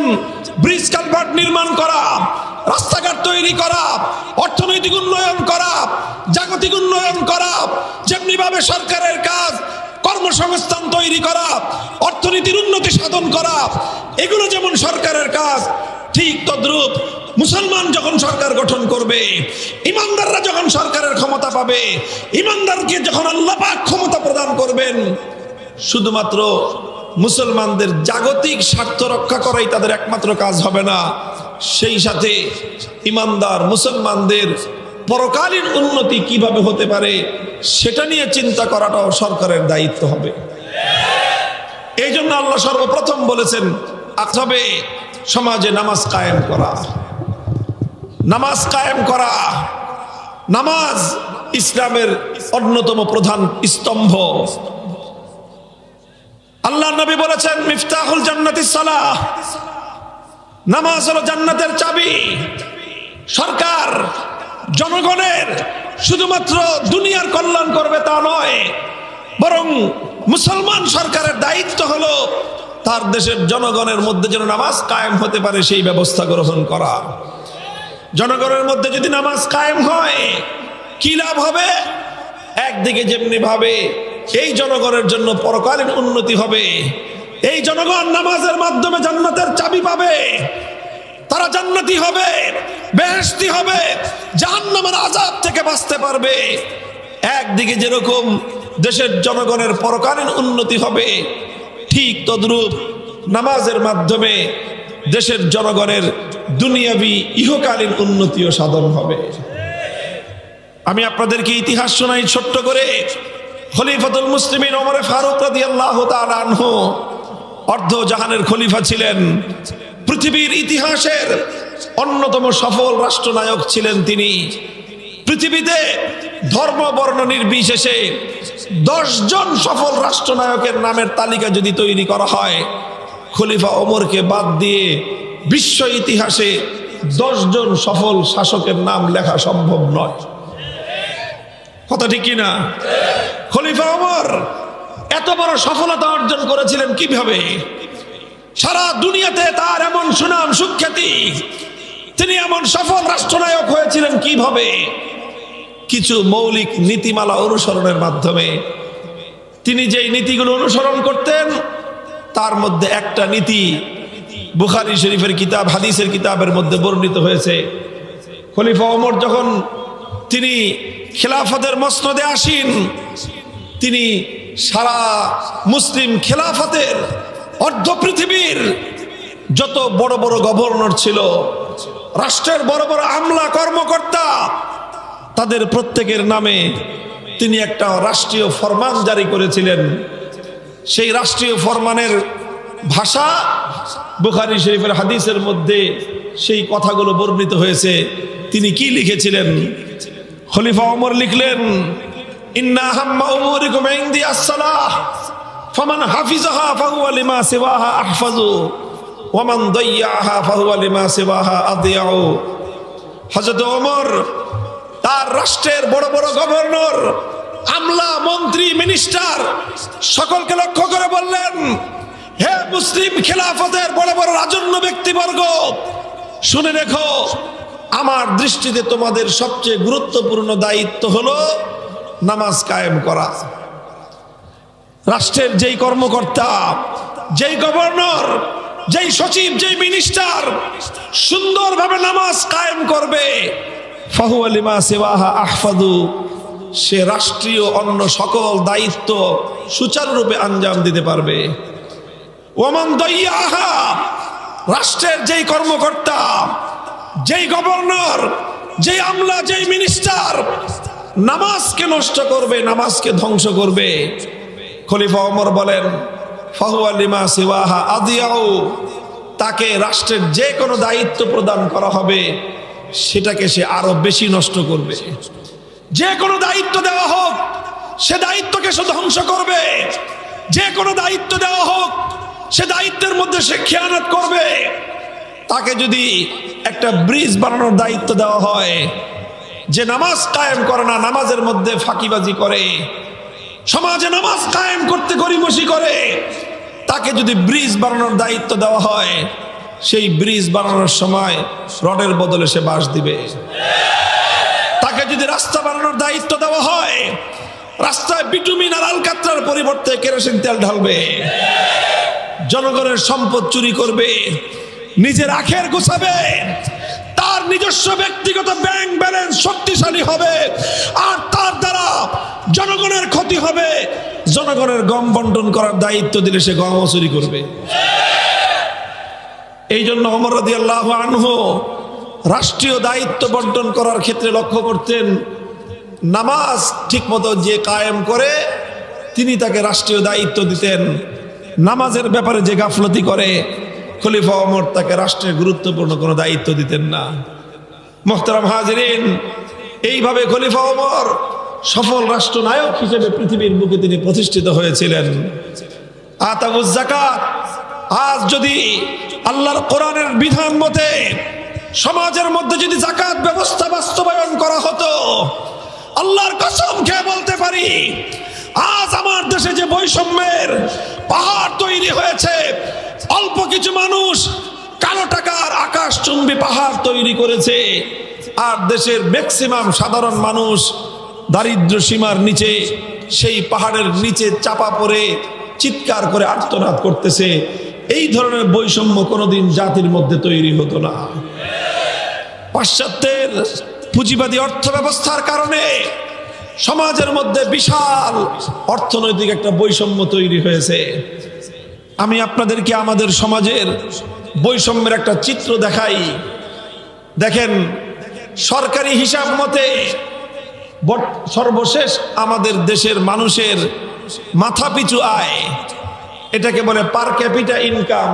ব্রিজ কালভার্ট নির্মাণ করা, রাস্তাঘাট তৈরি করা, অর্থনৈতিক উন্নয়ন করা, জাগতিক উন্নয়ন করা, যেমনি ভাবে সরকারের কাজ কর্মসংস্থান তৈরি করা, অর্থনীতির উন্নতি সাধন করা, এগুলো যেমন সরকারের কাজ, ঠিক তদ্রূপ মুসলমান যখন সরকার গঠন করবে, ইমানদাররা যখন সরকারের ক্ষমতা পাবে, ইমানদারকে যখন আল্লাহ পাক ক্ষমতা প্রদান করবেন, শুধুমাত্র মুসলমানদের জাগতিক স্বার্থ রক্ষা করাই তাদের একমাত্র কাজ হবে না, সেই সাথে ইমানদার মুসলমানদের পরকালীন উন্নতি কিভাবে হতে পারে সেটা নিয়ে চিন্তা করাটাও সরকারের দায়িত্ব হবে। এই জন্য আল্লাহ সর্বপ্রথম বলেছেন আসবে সমাজে নামাজ কায়েম করা। নামাজ কায়েম করা, নামাজ ইসলামের অন্যতম প্রধান স্তম্ভ। আল্লাহ নবী বলেছেন মিফতাহুল জান্নাতিস সালাহ, নামাজ হলো জান্নাতের চাবি। সরকার জনগণের শুধুমাত্র দুনিয়ার কল্যাণ করবে তা নয়, বরং মুসলমান সরকারের দায়িত্ব হলো তার দেশের জনগণের মধ্যে যেন নামাজ কায়েম হতে পারে সেই ব্যবস্থা গ্রহণ করা। জনগণের মধ্যে যদি নামাজ কায়েম হয় কি লাভ হবে? একদিকে যেমনি ভাবে এই জনগণের জন্য পরকালীন উন্নতি হবে, এই জনগণ নামাজের মাধ্যমে জান্নাতের চাবি পাবে, তারা জান্নাতি হবে, বেহেশতি হবে, জাহান্নামের আযাব থেকে বাঁচতে পারবে। একদিকে যেরকম দেশের জনগণের পরকালীন উন্নতি হবে, ঠিক তদ্রূপ নামাজের মাধ্যমে দেশের জনগণের দুনিয়াবি ইহকালীন উন্নতিও সাধন হবে। আমি আপনাদেরকে ইতিহাস শোনাই ছোট্ট করে। খলিফাতুল মুসলিমিন ওমর ফারুক রাদিয়াল্লাহু তাআলা আনহু অর্ধ জাহানের খলিফা ছিলেন। পৃথিবীর ইতিহাসের অন্যতম সফল রাষ্ট্রনায়ক ছিলেন তিনি। পৃথিবীতে ধর্ম বর্ণ নির্বিশেষে 10 জন সফল রাষ্ট্রনায়কের নামের তালিকা যদি তৈরি করা হয়, খলিফা ওমরকে বাদ দিয়ে বিশ্ব ইতিহাসে 10 জন সফল শাসকের নাম লেখা সম্ভব নয়। কথা ঠিক কিনা? খলিফা ওমর এত বড় সফলতা অর্জন করেছিলেন কিভাবে? সারা দুনিয়াতে তার এমন সুনাম সুখ্যাতি, তিনি এমন সফল রাষ্ট্রনায়ক হয়েছিলেন কিভাবে? কিছু মৌলিক নীতিমালা অনুসরণের মাধ্যমে। তিনি যেই নীতিগুলো অনুসরণ করতেন তার মধ্যে একটা নীতি বুখারী শরীফের কিতাব, হাদিসের কিতাবের মধ্যে বর্ণিত হয়েছে। খলিফা ওমর যখন তিনি খেলাফতের মসনদে আসীন, তিনি সারা মুসলিম খেলাফতের অর্ধ পৃথিবীর যত বড় বড় গভর্নর ছিল, রাষ্ট্রের বড় বড় আমলা কর্মকর্তা, তাদের প্রত্যেকের নামে তিনি একটা রাষ্ট্রীয় ফরমান জারি করেছিলেন। সেই রাষ্ট্রীয় ফরমানের ভাষা বুখারী শরীফের হাদিসের মধ্যে সেই কথাগুলো বর্ণিত হয়েছে। তিনি কি লিখেছিলেন? খলিফা ওমর লিখলেন, ইন্না হাম্মা উমুরিকুম ইনদি as-সালাহ ফামান হাফিজাহা ফাহুয়া লিমা সিওয়াহা আহফাজু ওয়া মান দাইয়াহা ফাহুয়া লিমা সিওয়াহা আদিয়াউ। হযরত ওমর তার রাষ্ট্রের বড় বড় গভর্নর, আমলা, মন্ত্রী, মিনিস্টার সকলকে লক্ষ্য করে বললেন, হে মুসলিম খেলাফতের বড় বড় রাজন্য ব্যক্তিবর্গ, শুনে রেখো, আমার দৃষ্টিতে তোমাদের সবচেয়ে গুরুত্বপূর্ণ দায়িত্ব হলো নামাজ কায়েম করা। রাষ্ট্রের যেই কর্মকর্তা, যেই গভর্নর, যেই সচিব, যেই মিনিস্টার সুন্দরভাবে নামাজ কায়েম করবে, ফাহুয়া লিমা সিওয়াহা আহফাদু, সে রাষ্ট্রীয় অন্য সকল দায়িত্ব সুচারুরূপে আঞ্জাম দিতে পারবে। ওমান দাইয়াহা, রাষ্ট্রের যেই কর্মকর্তা, যেই গভর্নর, যেই আমলা, যেই মিনিস্টার নামাজকে নষ্ট করবে, নামাজকে ধ্বংস করবে, খলিফা ওমর বলেন ফাহুয়া লিমা সিওয়াহা আদিয়াউ, তাকে রাষ্ট্রের যে কোনো দায়িত্ব প্রদান করা হবে সেটাকে সে আরো বেশি নষ্ট করবে। যে কোনো দায়িত্ব দেওয়া হোক সে দায়িত্বকে সে ধ্বংস করবে। যে কোনো দায়িত্ব দেওয়া হোক সে দায়িত্বের মধ্যে সে খেয়ানত করবে। তাকে যদি একটা ব্রিজ বানানোর দায়িত্ব দেওয়া হয়, যে নামাজ কায়েম করে না, নামাজের মধ্যে ফাঁকিবাজি করে, সমাজে নামাজ কায়েম করতে গরিমসি করে, তাকে যদি ব্রিজ বানানোর দায়িত্ব দেওয়া হয়, সেই ব্রিজ বানানোর সময় রডের বদলে সে বাঁশ দিবে। তাকে যদি রাস্তা বানানোর দায়িত্ব দেওয়া হয়, রাস্তায় বিটুমিন আর আলকাতরার পরিবর্তে কেরোসিন তেল ঢালবে। জনগণের সম্পদ চুরি করবে, নিজের আখের গোছাবে, তার নিজস্ব ব্যক্তিগত ব্যাংক ব্যালেন্স শক্তিশালী হবে, আর তার দ্বারা জনগণের ক্ষতি হবে। জনগণের গম বন্টন করার দায়িত্ব দিলে সে গম চুরি করবে। এই জন্য ওমর রাদিয়াল্লাহু আনহু রাষ্ট্রীয় দায়িত্ব বন্টন করার ক্ষেত্রে লক্ষ্য করতেন, নামাজ ঠিকমতো যে কায়েম করে তিনি তাকে রাষ্ট্রীয় দায়িত্ব দিতেন। নামাজের ব্যাপারে যে গাফলতি করে, খলিফা ওমর তাকে রাষ্ট্রের গুরুত্বপূর্ণ কোনো দায়িত্ব দিতেন না। মুহতারাম হাজিরিন, এইভাবে খলিফা ওমর সফল রাষ্ট্রনায়ক হিসেবে পৃথিবীর বুকে তিনি প্রতিষ্ঠিত হয়েছিলেন। আতাউজ যাকাত, আজ যদি আল্লাহর কোরআনের বিধান মতে সমাজের মধ্যে যদি যাকাত ব্যবস্থা বাস্তবায়ন করা হতো, আল্লাহর কসম খেয়ে বলতে পারি, আজ আমার দেশে যে বৈষম্যের পাহাড় তৈরি হয়েছে, অল্প কিছু মানুষ কালো টাকার আকাশচুম্বী পাহাড় তৈরি করেছে, আর দেশের ম্যাক্সিমাম সাধারণ মানুষ দারিদ্র্য সীমার নিচে, সেই পাহাড়ের নিচে চাপা পড়ে চিৎকার করে আর্তনাদ করতেছে। এই ধরনের বৈষম্য কোনোদিন জাতির মধ্যে তৈরি হতো না। পাশ্চাত্যের পুঁজিবাদী অর্থ ব্যবস্থার কারণে সমাজের মধ্যে বিশাল অর্থনৈতিক একটা বৈষম্য তৈরি হয়েছে। আমি আপনাদেরকে আমাদের সমাজের বৈষম্যের একটা চিত্র দেখাই। দেখেন, সরকারি হিসাব মতে সর্বশেষ আমাদের দেশের মানুষের মাথাপিছু আয়, এটাকে বলে পার ক্যাপিটা ইনকাম,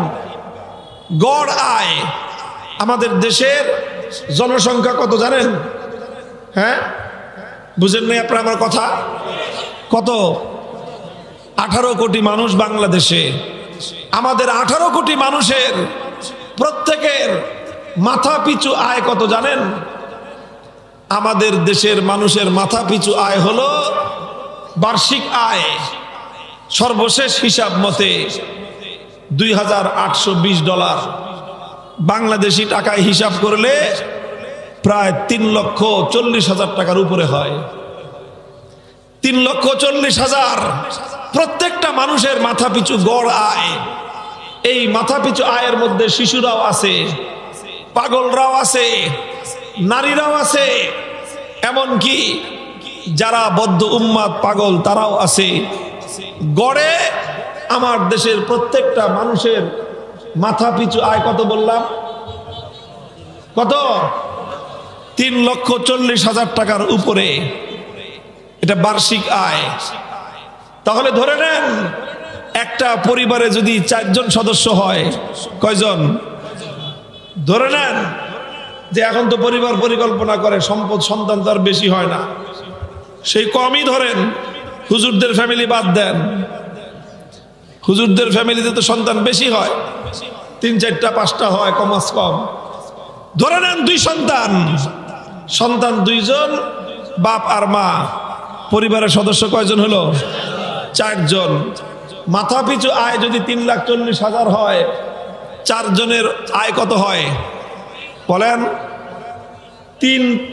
গড় আয়। আমাদের দেশের জনসংখ্যা কত জানেন? হ্যাঁ, বুঝেন নাই আপনার আমার কথা? কত? 18 কোটি মানুষ বাংলাদেশে। আমাদের 18 কোটি মানুষের প্রত্যেকের মাথাপিছু আয় কত জানেন? আমাদের দেশের মানুষের মাথাপিছু আয় হলো, বার্ষিক আয় সর্বশেষ হিসাব মতে $2,820। বাংলাদেশি টাকায় হিসাব করলে প্রায় 3,40,000 টাকার উপরে হয়। 3,40,000 প্রত্যেকটা মানুষের মাথাপিছু গড় আয়। এই মাথাপিছু আয়ের মধ্যে শিশুরাও আছে, পাগলরাও আছে, নারীরাও আছে, এমনকি যারা বদ্ধ উম্মাদ পাগল তারাও আছে। গড়ে আমার দেশের প্রত্যেকটা মানুষের মাথাপিছু আয় কত বললাম? কত? 3,40,000 টাকার উপরে। এটা বার্ষিক আয়। তাহলে ধরে নেন একটা পরিবারে যদি 4 জন সদস্য হয়, কয়জন? ধরে নেন যে এখন তো পরিবার পরিকল্পনা করে, সম্পদ সন্তান তো আর বেশি হয় না, সেই কমই ধরেন। হুজুরদের ফ্যামিলি বাদ দেন, হুজুরদের ফ্যামিলিতে তো সন্তান বেশি হয়, 3, 4টা 5টা হয় কমাস কম। ধরে নেন 2 সন্তান, সন্তান 2 জন, বাপ আর মা। পরিবারের সদস্য কয়জন হলো? 4 জন। মাথাপিছু আয় যদি 3,40,000 হয়, 4 জনের আয় কত হয় বলেন?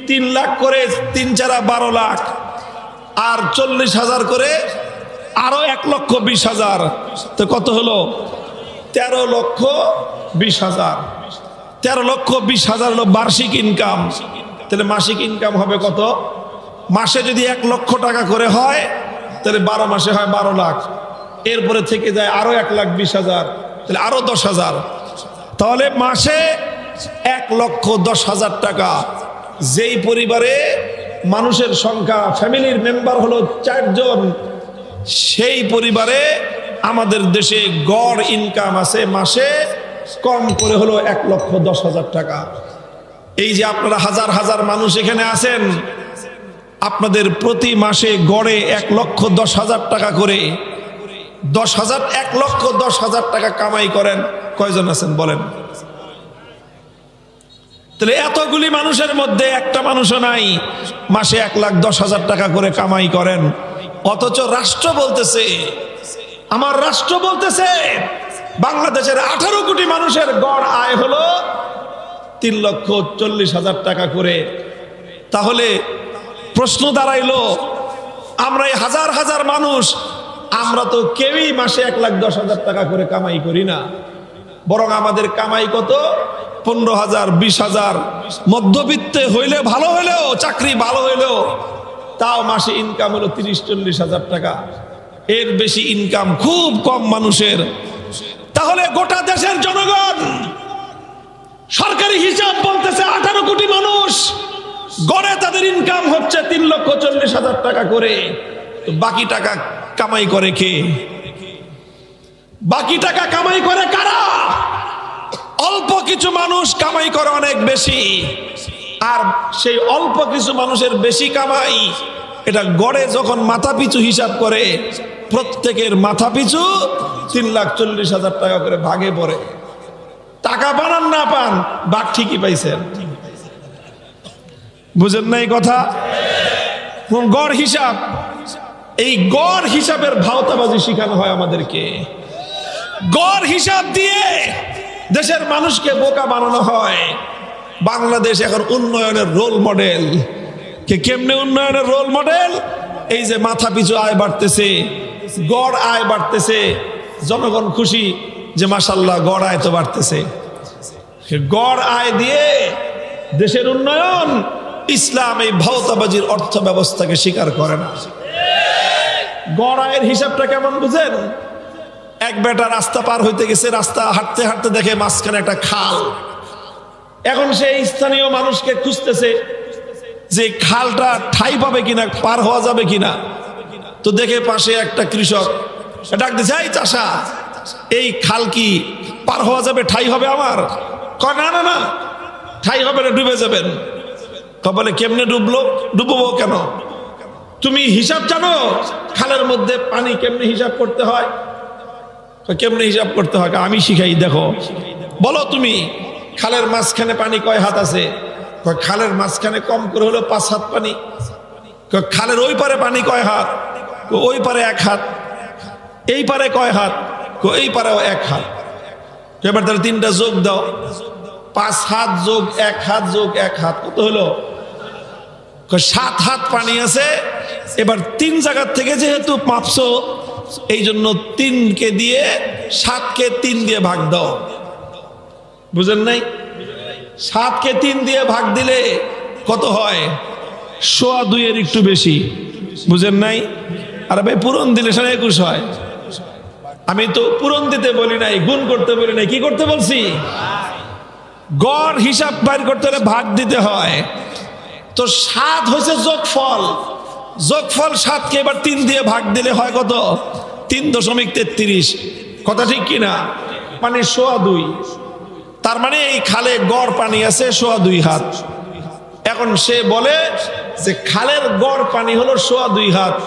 3 লাখ করে 3 4 12 লাখ, আর 40,000 করে আরো 1,20,000, তো কত হলো? 13,20,000। 13,20,000 হলো বার্ষিক ইনকাম। তাহলে মাসিক ইনকাম হবে কত? মাসে যদি 1 লক্ষ টাকা করে হয়, তাহলে 12 মাসে হয় 12 লাখ। এরপরে থেকে যায় আরো 1,20,000, তাহলে আরো 10,000। তাহলে মাসে 1,10,000 টাকা। যেই পরিবারে মানুষের সংখ্যা, ফ্যামিলির মেম্বার হলো 4 জন, সেই পরিবারে আমাদের দেশে গড় ইনকাম আছে মাসে কম করে হলো 1,10,000 টাকা। এই যে আপনারা হাজার হাজার মানুষ এখানে আছেন, আপনাদের প্রতি মাসে গড়ে 1,10,000 টাকা করে, 1,10,000 টাকা কামাই করেন। কয়জন আছেন বলেন? তাহলে এতগুলি মানুষের মধ্যে একটা মানুষও নাই মাসে 1,10,000 টাকা করে কামাই করেন। অথচ রাষ্ট্র বলতেছে, আমার রাষ্ট্র বলতেছে বাংলাদেশের 18 কোটি মানুষের গড় আয় হলো 3,40,000 টাকা করে। তাহলে প্রশ্ন দাঁড়াইলো, আমরা এই হাজার হাজার মানুষ, আমরা তো কেউই মাসে 1,10,000 টাকা করে কামাই করি না, বরং আমাদের কামাই কত? 15,000, 20,000। মধ্যবিত্তে হইলে ভালো হইলেও, চাকরি ভালো হইলেও তাও মাসে ইনকাম হলো 30-40,000 টাকা। এর বেশি ইনকাম খুব কম মানুষের। তাহলে গোটা দেশের জনগণ, সরকারি হিসাব বলতেছে 18 কোটি মানুষ, গড়ে তাদের ইনকাম হচ্ছে 3,40,000 টাকা করে। তো বাকি টাকা কামাই করে কে? বাকি টাকা কামাই করে কারা? অল্প কিছু মানুষ কামাই করে অনেক বেশি, আর সেই অল্প কিছু মানুষের বেশি কামাই, এটা গড়ে যখন মাথাপিছু হিসাব করে, প্রত্যেকের মাথাপিছু 3,40,000 টাকা করে ভাগে পড়ে। টাকা পান না পান, ভাগ ঠিকই পাইছেন। বুঝেন না এই কথা? গড় হিসাব, এই গড় হিসাবের ভাওতাবাজি শিখানো হয় আমাদেরকে। গড় হিসাব দিয়ে দেশের মানুষকে বোকা বানানো হয়। বাংলাদেশ এখন উন্নয়নের রোল মডেল। কেমনে উন্নয়নের রোল মডেল? এই যে মাথাপিছু আয় বাড়তেছে, গড় আয় বাড়তেছে, জনগণ খুশি যে মাশাআল্লাহ গড় আয় তো বাড়তেছে। গড় আয় দিয়ে দেশের উন্নয়ন, ইসলাম এই ভাওতাবাজির অর্থ ব্যবস্থাকে স্বীকার করে না। গড় আয়ের হিসাবটা কেমন বুঝেন? এক বেটা রাস্তা পার হইতে গেছে, রাস্তা হাঁটতে হাঁটতে দেখে মাঝখানে একটা খাল। এখন সেই স্থানীয় মানুষকে খুঁজতেছে যে খালটা ঠাই পাবে কিনা, পার হওয়া যাবে কিনা। তো দেখে পাশে একটা কৃষক ডাক দিছে, এই চাষা, এই খাল কি পার হওয়া যাবে, ঠাই হবে আমার? কয় না না না, ঠাই হবে না, ডুবে যাবেন। বলে কেমনে ডুববো কেন? তুমি হিসাব জানো খালের মধ্যে পানি কেমনে হিসাব করতে হয়? কেমনে হিসাব করতে হয়? আমি শিখাই, দেখো। বলো তুমি, খালের মাঝখানে পানি কয় হাত আছে? খালের মাঝখানে কম করে হলো 5 হাত পানি। খালের ওই পারে পানি কয় হাত? ওই পারে 1 হাত। এই পারে কয় হাত? এই পারেও 1 হাত। এবার তাহলে 3টা যোগ দাও, 5 হাত যোগ 1 হাত যোগ 1 হাত কত হলো? 7 হাত পানি আছে। এবার 3 জায়গার থেকে যেহেতু মাপছো, এই জন্য 3কে দিয়ে 7কে 3 দিয়ে ভাগ দাও। বুঝেন নাই? 7কে 3 দিয়ে ভাগ দিলে কত হয়? 2.25 এর একটু বেশি। বুঝেন নাই? আর ভাই পূরণ দিলে 21 হয়। আমি তো পূরণ দিতে বলি নাই, গুণ করতে বলি নাই। কি করতে বলছি? গড় হিসাব বাইর করতে হলে ভাগ দিতে হয়। তো 7 হয়েছে যোগফল। যোগফল 7কে এবার 3 দিয়ে ভাগ দিলে হয় কত? 3.33। কথা ঠিক কিনা? মানে 2.25। তার মানে এই খালে গড় পানি আছে 2.25 হাত। এখন সে বলে যে খালের গড় পানি হলো 2.25 হাত।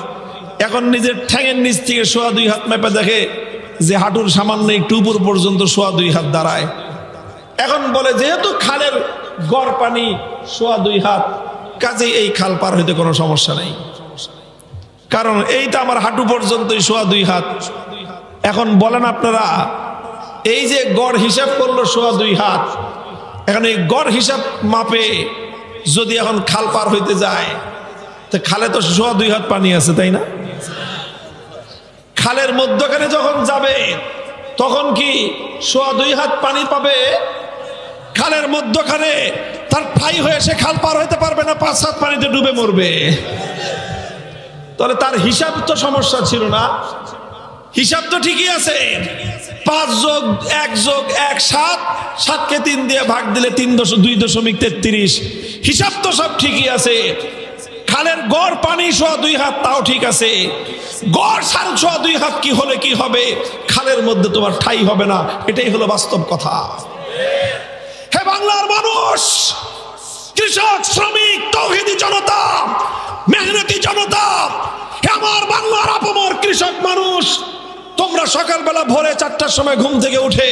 এখন নিজের ঠ্যাঙের নিচ থেকে 2.25 হাত মেপে দেখে যে হাঁটুর সামান্য একটু উপর পর্যন্ত 2.25 হাত দাঁড়ায়। এখন বলে যেহেতু খালের গড় পানি 2.25 হাত, কাজেই এই খাল পার হইতে কোনো সমস্যা নেই, কারণ এইটা আমার হাঁটু পর্যন্তই 2.25 হাত। এখন বলেন আপনারা, এই যে গড় হিসাব করলো 2.25 হাত, এখন এই গড় হিসাব মাপে যদি এখন খাল পার হইতে যায়, তো খালে তো 2.25 হাত পানি আছে, তাই না? খালের মধ্যখানে যখন যাবে তখন কি 2.25 হাত পানি পাবে? খালের মধ্যখানে তার ঠাই হয়ে সে খাল পার হইতে পারবে না, 5 হাত পানিতে ডুবে মরবে। তাহলে তার হিসাব তো সমস্যা ছিল না, হিসাব তো ঠিকই আছে। 5 যোগ 1 যোগ 1 7, 7কে 3 দিয়ে ভাগ দিলে 2.33। হিসাব তো সব ঠিকই আছে। খালের গড় পানি 2.25 হাত, তাও ঠিক আছে। গড় 2.25 হাত কি হলে কি হবে? খালের মধ্যে তোমার ঠাই হবে না। এটাই হলো বাস্তব কথা। হে বাংলার মানুষ, কৃষক, শ্রমিক, তৌহিদি জনতা, মেহনতি জনতা, হে আমার বাংলার আপমর কৃষক মানুষ, তোমরা সকালবেলা ভোরে 4টার সময় ঘুম থেকে উঠে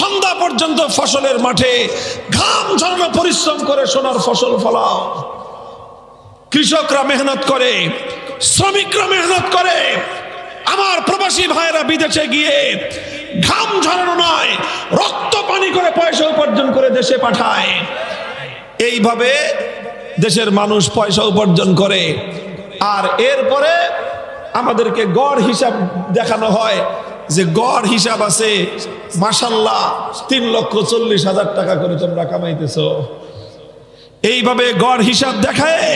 সন্ধ্যা পর্যন্ত ফসলের মাঠে ঘাম ঝরানো পরিশ্রম করে সোনার ফসল ফলাও। কৃষকরা মেহনত করে, শ্রমিকরা মেহনত করে। আমার প্রবাসী ভাইয়েরা বিদেশে গিয়ে ঘাম ঝরানো নয়, রক্ত পানি করে পয়সা উপার্জন করে দেশে পাঠায়। এইভাবে দেশের মানুষ পয়সা উপার্জন করে। আর এরপরে আমাদেরকে গড় হিসাব দেখানো হয় যে গড় হিসাব আছে মাশাআল্লাহ 3,40,000 টাকা করে তোমরা কামাইতেছো। এইভাবে গড় হিসাব দেখায়।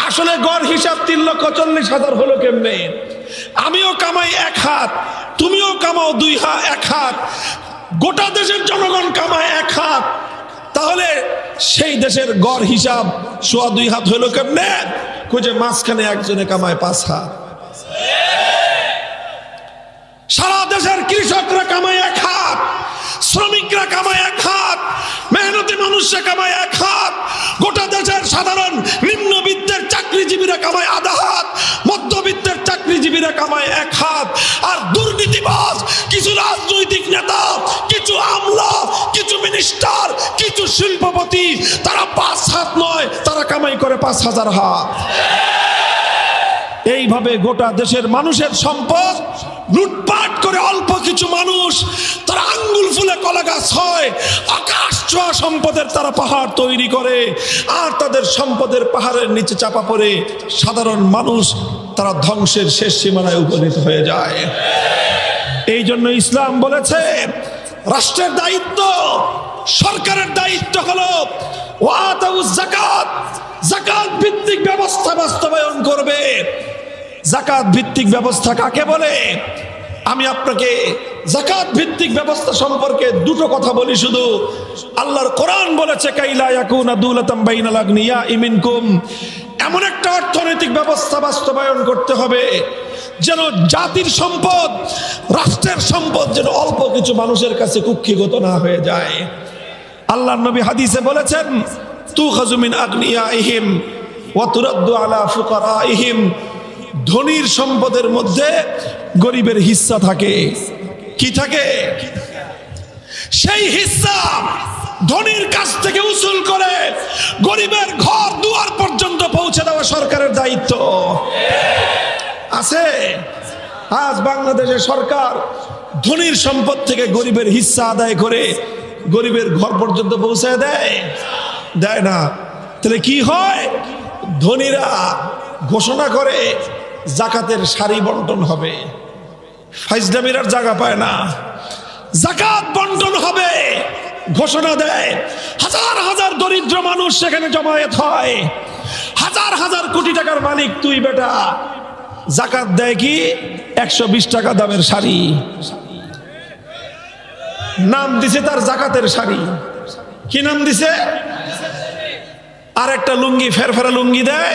আসলে গড় হিসাব 3,40,000 হলো কেমনে? আমিও কামাই 1 হাত, তুমিও কামাও 2 হাত, 1 হাত, গোটা দেশের জনগণ কামায় 1 হাত। তাহলে সেই দেশের গড় হিসাব 2.25 হাত হলো কেমনে? খুঁজে মাঝখানে একজনে কামায় 5 হাত। সারা দেশের কৃষকরা কামায় 1 হাত, শ্রমিকরা কামায় 1 হাত, মেহনতি মানুষরা কামায় 1 হাত, গোটা দেশের সাধারণ নিম্নবিত্তের চাকরিজীবীরা কামায় আধা হাত, মধ্যবিত্তের চাকরিজীবীরা কামায় 1 হাত। আর দুর্নীতিবাজ কিছু রাজনৈতিক নেতা, কিছু আমলা, কিছু মিনিস্টার, কিছু শিল্পপতি, তারা 5 হাত নয়, তারা কামাই করে 5,000 হাত। এইভাবে গোটা দেশের মানুষের সম্পদ লুটপাট করে অল্প কিছু মানুষ, তারা আঙ্গুল ফুলে কলা গাছ হয়, আকাশ ছোঁয়া সম্পদের তারা পাহাড় তৈরি করে। আর তাদের সম্পদের পাহাড়ের নিচে চাপা পড়ে সাধারণ মানুষ তারা ধ্বংসের শেষ সীমানায় উপনীত হয়ে যায়। এই জন্য ইসলাম বলেছে রাষ্ট্রের দায়িত্ব, সরকারের দায়িত্ব হলো ওয়াতাউজ যাকাত, যাকাত ভিত্তিক ব্যবস্থা বাস্তবায়ন করবে। যাকাত ভিত্তিক ব্যবস্থা কাকে বলে? আমি আপনাকে যাকাত ভিত্তিক ব্যবস্থা সম্পর্কে দুটো কথা বলি শুধু। আল্লাহর কোরআন বলেছে কাইলা ইয়াকুনা দুলাতাম বাইনাল আগনিয়া মিনকুম, এমন একটা অর্থনৈতিক ব্যবস্থা বাস্তবায়ন করতে হবে যেন জাতির সম্পদ, রাষ্ট্রের সম্পদ যেন অল্প কিছু মানুষের কাছে কুক্ষিগত না হয়ে যায়। আল্লাহর নবী হাদিসে বলেছেন তুখাযু মিন আগনিয়াইহিম ওয়া তুরাদ্দু আলা ফুকারাইহিম, ধনীর সম্পদের মধ্যে গরিবের হিস্সা থাকে। কি থাকে? সেই হিস্সা ধনীর কাছ থেকে উসুল করে গরিবের ঘর দুয়ার পর্যন্ত পৌঁছে দেওয়া সরকারের দায়িত্ব আছে। আজ বাংলাদেশের সরকার ধনীর সম্পদ থেকে গরিবের হিস্সা আদায় করে গরিবের ঘর পর্যন্ত পৌঁছে দেয় না। তাহলে কি হয়? ধনীরা ঘোষণা করে যাকাতের সারি বন্টন হবে, ফাইজলামির আর জায়গা পায় না, যাকাত বন্টন হবে ঘোষণা দেয়। হাজার হাজার দরিদ্র মানুষ সেখানে জমায়েত হয়। হাজার হাজার কোটি টাকার মালিক তুই বেটা, যাকাত দেয় কি 120 টাকা দামের শাড়ি, নাম দিছে তার যাকাতের শাড়ি। কি নাম দিছে? আর একটা লুঙ্গি, ফেরফেরা লুঙ্গি দেয়,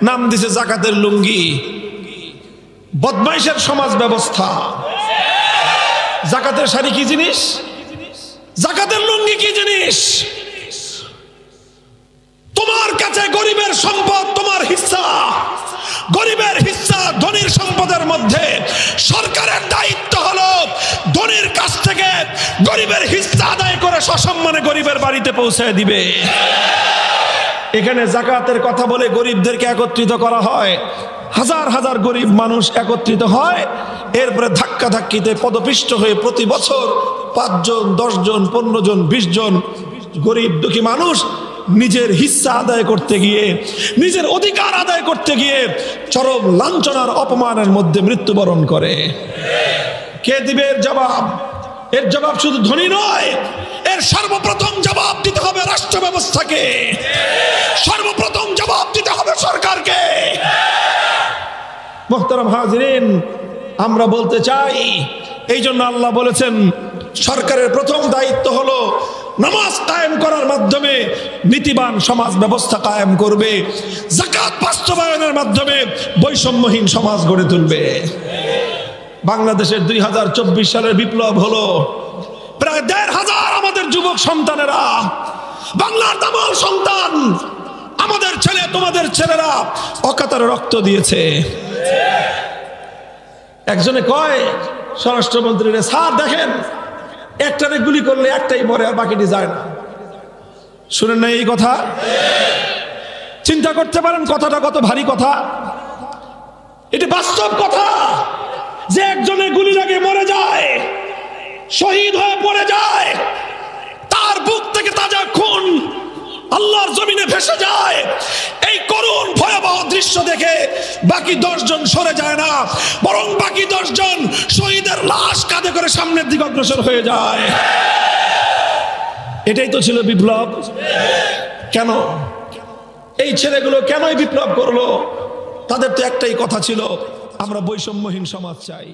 নাম দিছে যাকাতের লুঙ্গি। বদমাইশের সমাজ ব্যবস্থা। যাকাতের শাড়ি কি জিনিস? যাকাতের লুঙ্গি কি জিনিস? তোমার কাছে গরিবের সম্পদ তোমার হিস্সা, গরিবের হিস্সা ধনীর সম্পদের মধ্যে। সরকারের দায়িত্ব হলো ধনীর কাছ থেকে গরিবের হিস্সা আদায় করে সসম্মানে গরিবের বাড়িতে পৌঁছে দিবে। এখানে যাকাতের কথা বলে গরিবদেরকে একত্রিত করা হয়, হাজার হাজার গরিব মানুষ একত্রিত হয়। এরপরে ধাক্কা ধাক্কিতে পদপিষ্ট হয়ে প্রতি বছর 5 জন, 10 জন, 15 জন, 20 জন গরিব দুঃখী মানুষ নিজের হিস্সা আদায় করতে গিয়ে, নিজের অধিকার আদায় করতে গিয়ে চরম লাঞ্ছনার অপমানের মধ্যে মৃত্যুবরণ করে। কে দিবে এর জবাব? এর জবাব শুধু ধনী নয়, এর সর্বপ্রথম জবাব দিতে হবে রাষ্ট্র ব্যবস্থাকে, সর্বপ্রথম জবাব দিতে হবে সরকারকে। মুহতারাম হাজিরিন, আমরা বলতে চাই, এই জন্য আল্লাহ বলেছেন সরকারের প্রথম দায়িত্ব হলো নামাজ কায়েম করার মাধ্যমে নীতিবান সমাজ ব্যবস্থা কায়েম করবে, যাকাত বাস্তবায়নের মাধ্যমে বৈষম্যহীন সমাজ গড়ে তুলবে। বাংলাদেশের 2024 সালের বিপ্লব হলো প্রায় 1,500 আমাদের যুবক সন্তানেরা, বাংলার দামাল সন্তান, আমাদের ছেলে তোমাদের ছেলেরা অকাতরে রক্ত দিয়েছে। একজনে কয় স্বরাষ্ট্রমন্ত্রী রে, স্যার দেখেন একটারে গুলি করলে একটাই মরে আর বাকিটি যায় না। শুনেন না এই কথা? চিন্তা করতে পারেন কথাটা কত ভারী কথা। এটি বাস্তব কথা যে একজনে গুলি লাগে মরে যায়, শহীদ হয়ে পড়ে যায়, তার বুক থেকে তাজা খুন আল্লাহর জমিনে ভেসে যায়। এই করুণ ভয়াবহ দৃশ্য দেখে বাকি 10 জন সরে যায় না, বরং বাকি 10 জন শহীদের লাশ কাঁধে করে সামনের দিকে অগ্রসর হয়ে যায়। এটাই তো ছিল বিপ্লব। কেন এই ছেলেগুলো কেনই বিপ্লব করলো? তাদের তো একটাই কথা ছিল, আমরা বৈষম্যহীন সমাজ চাই।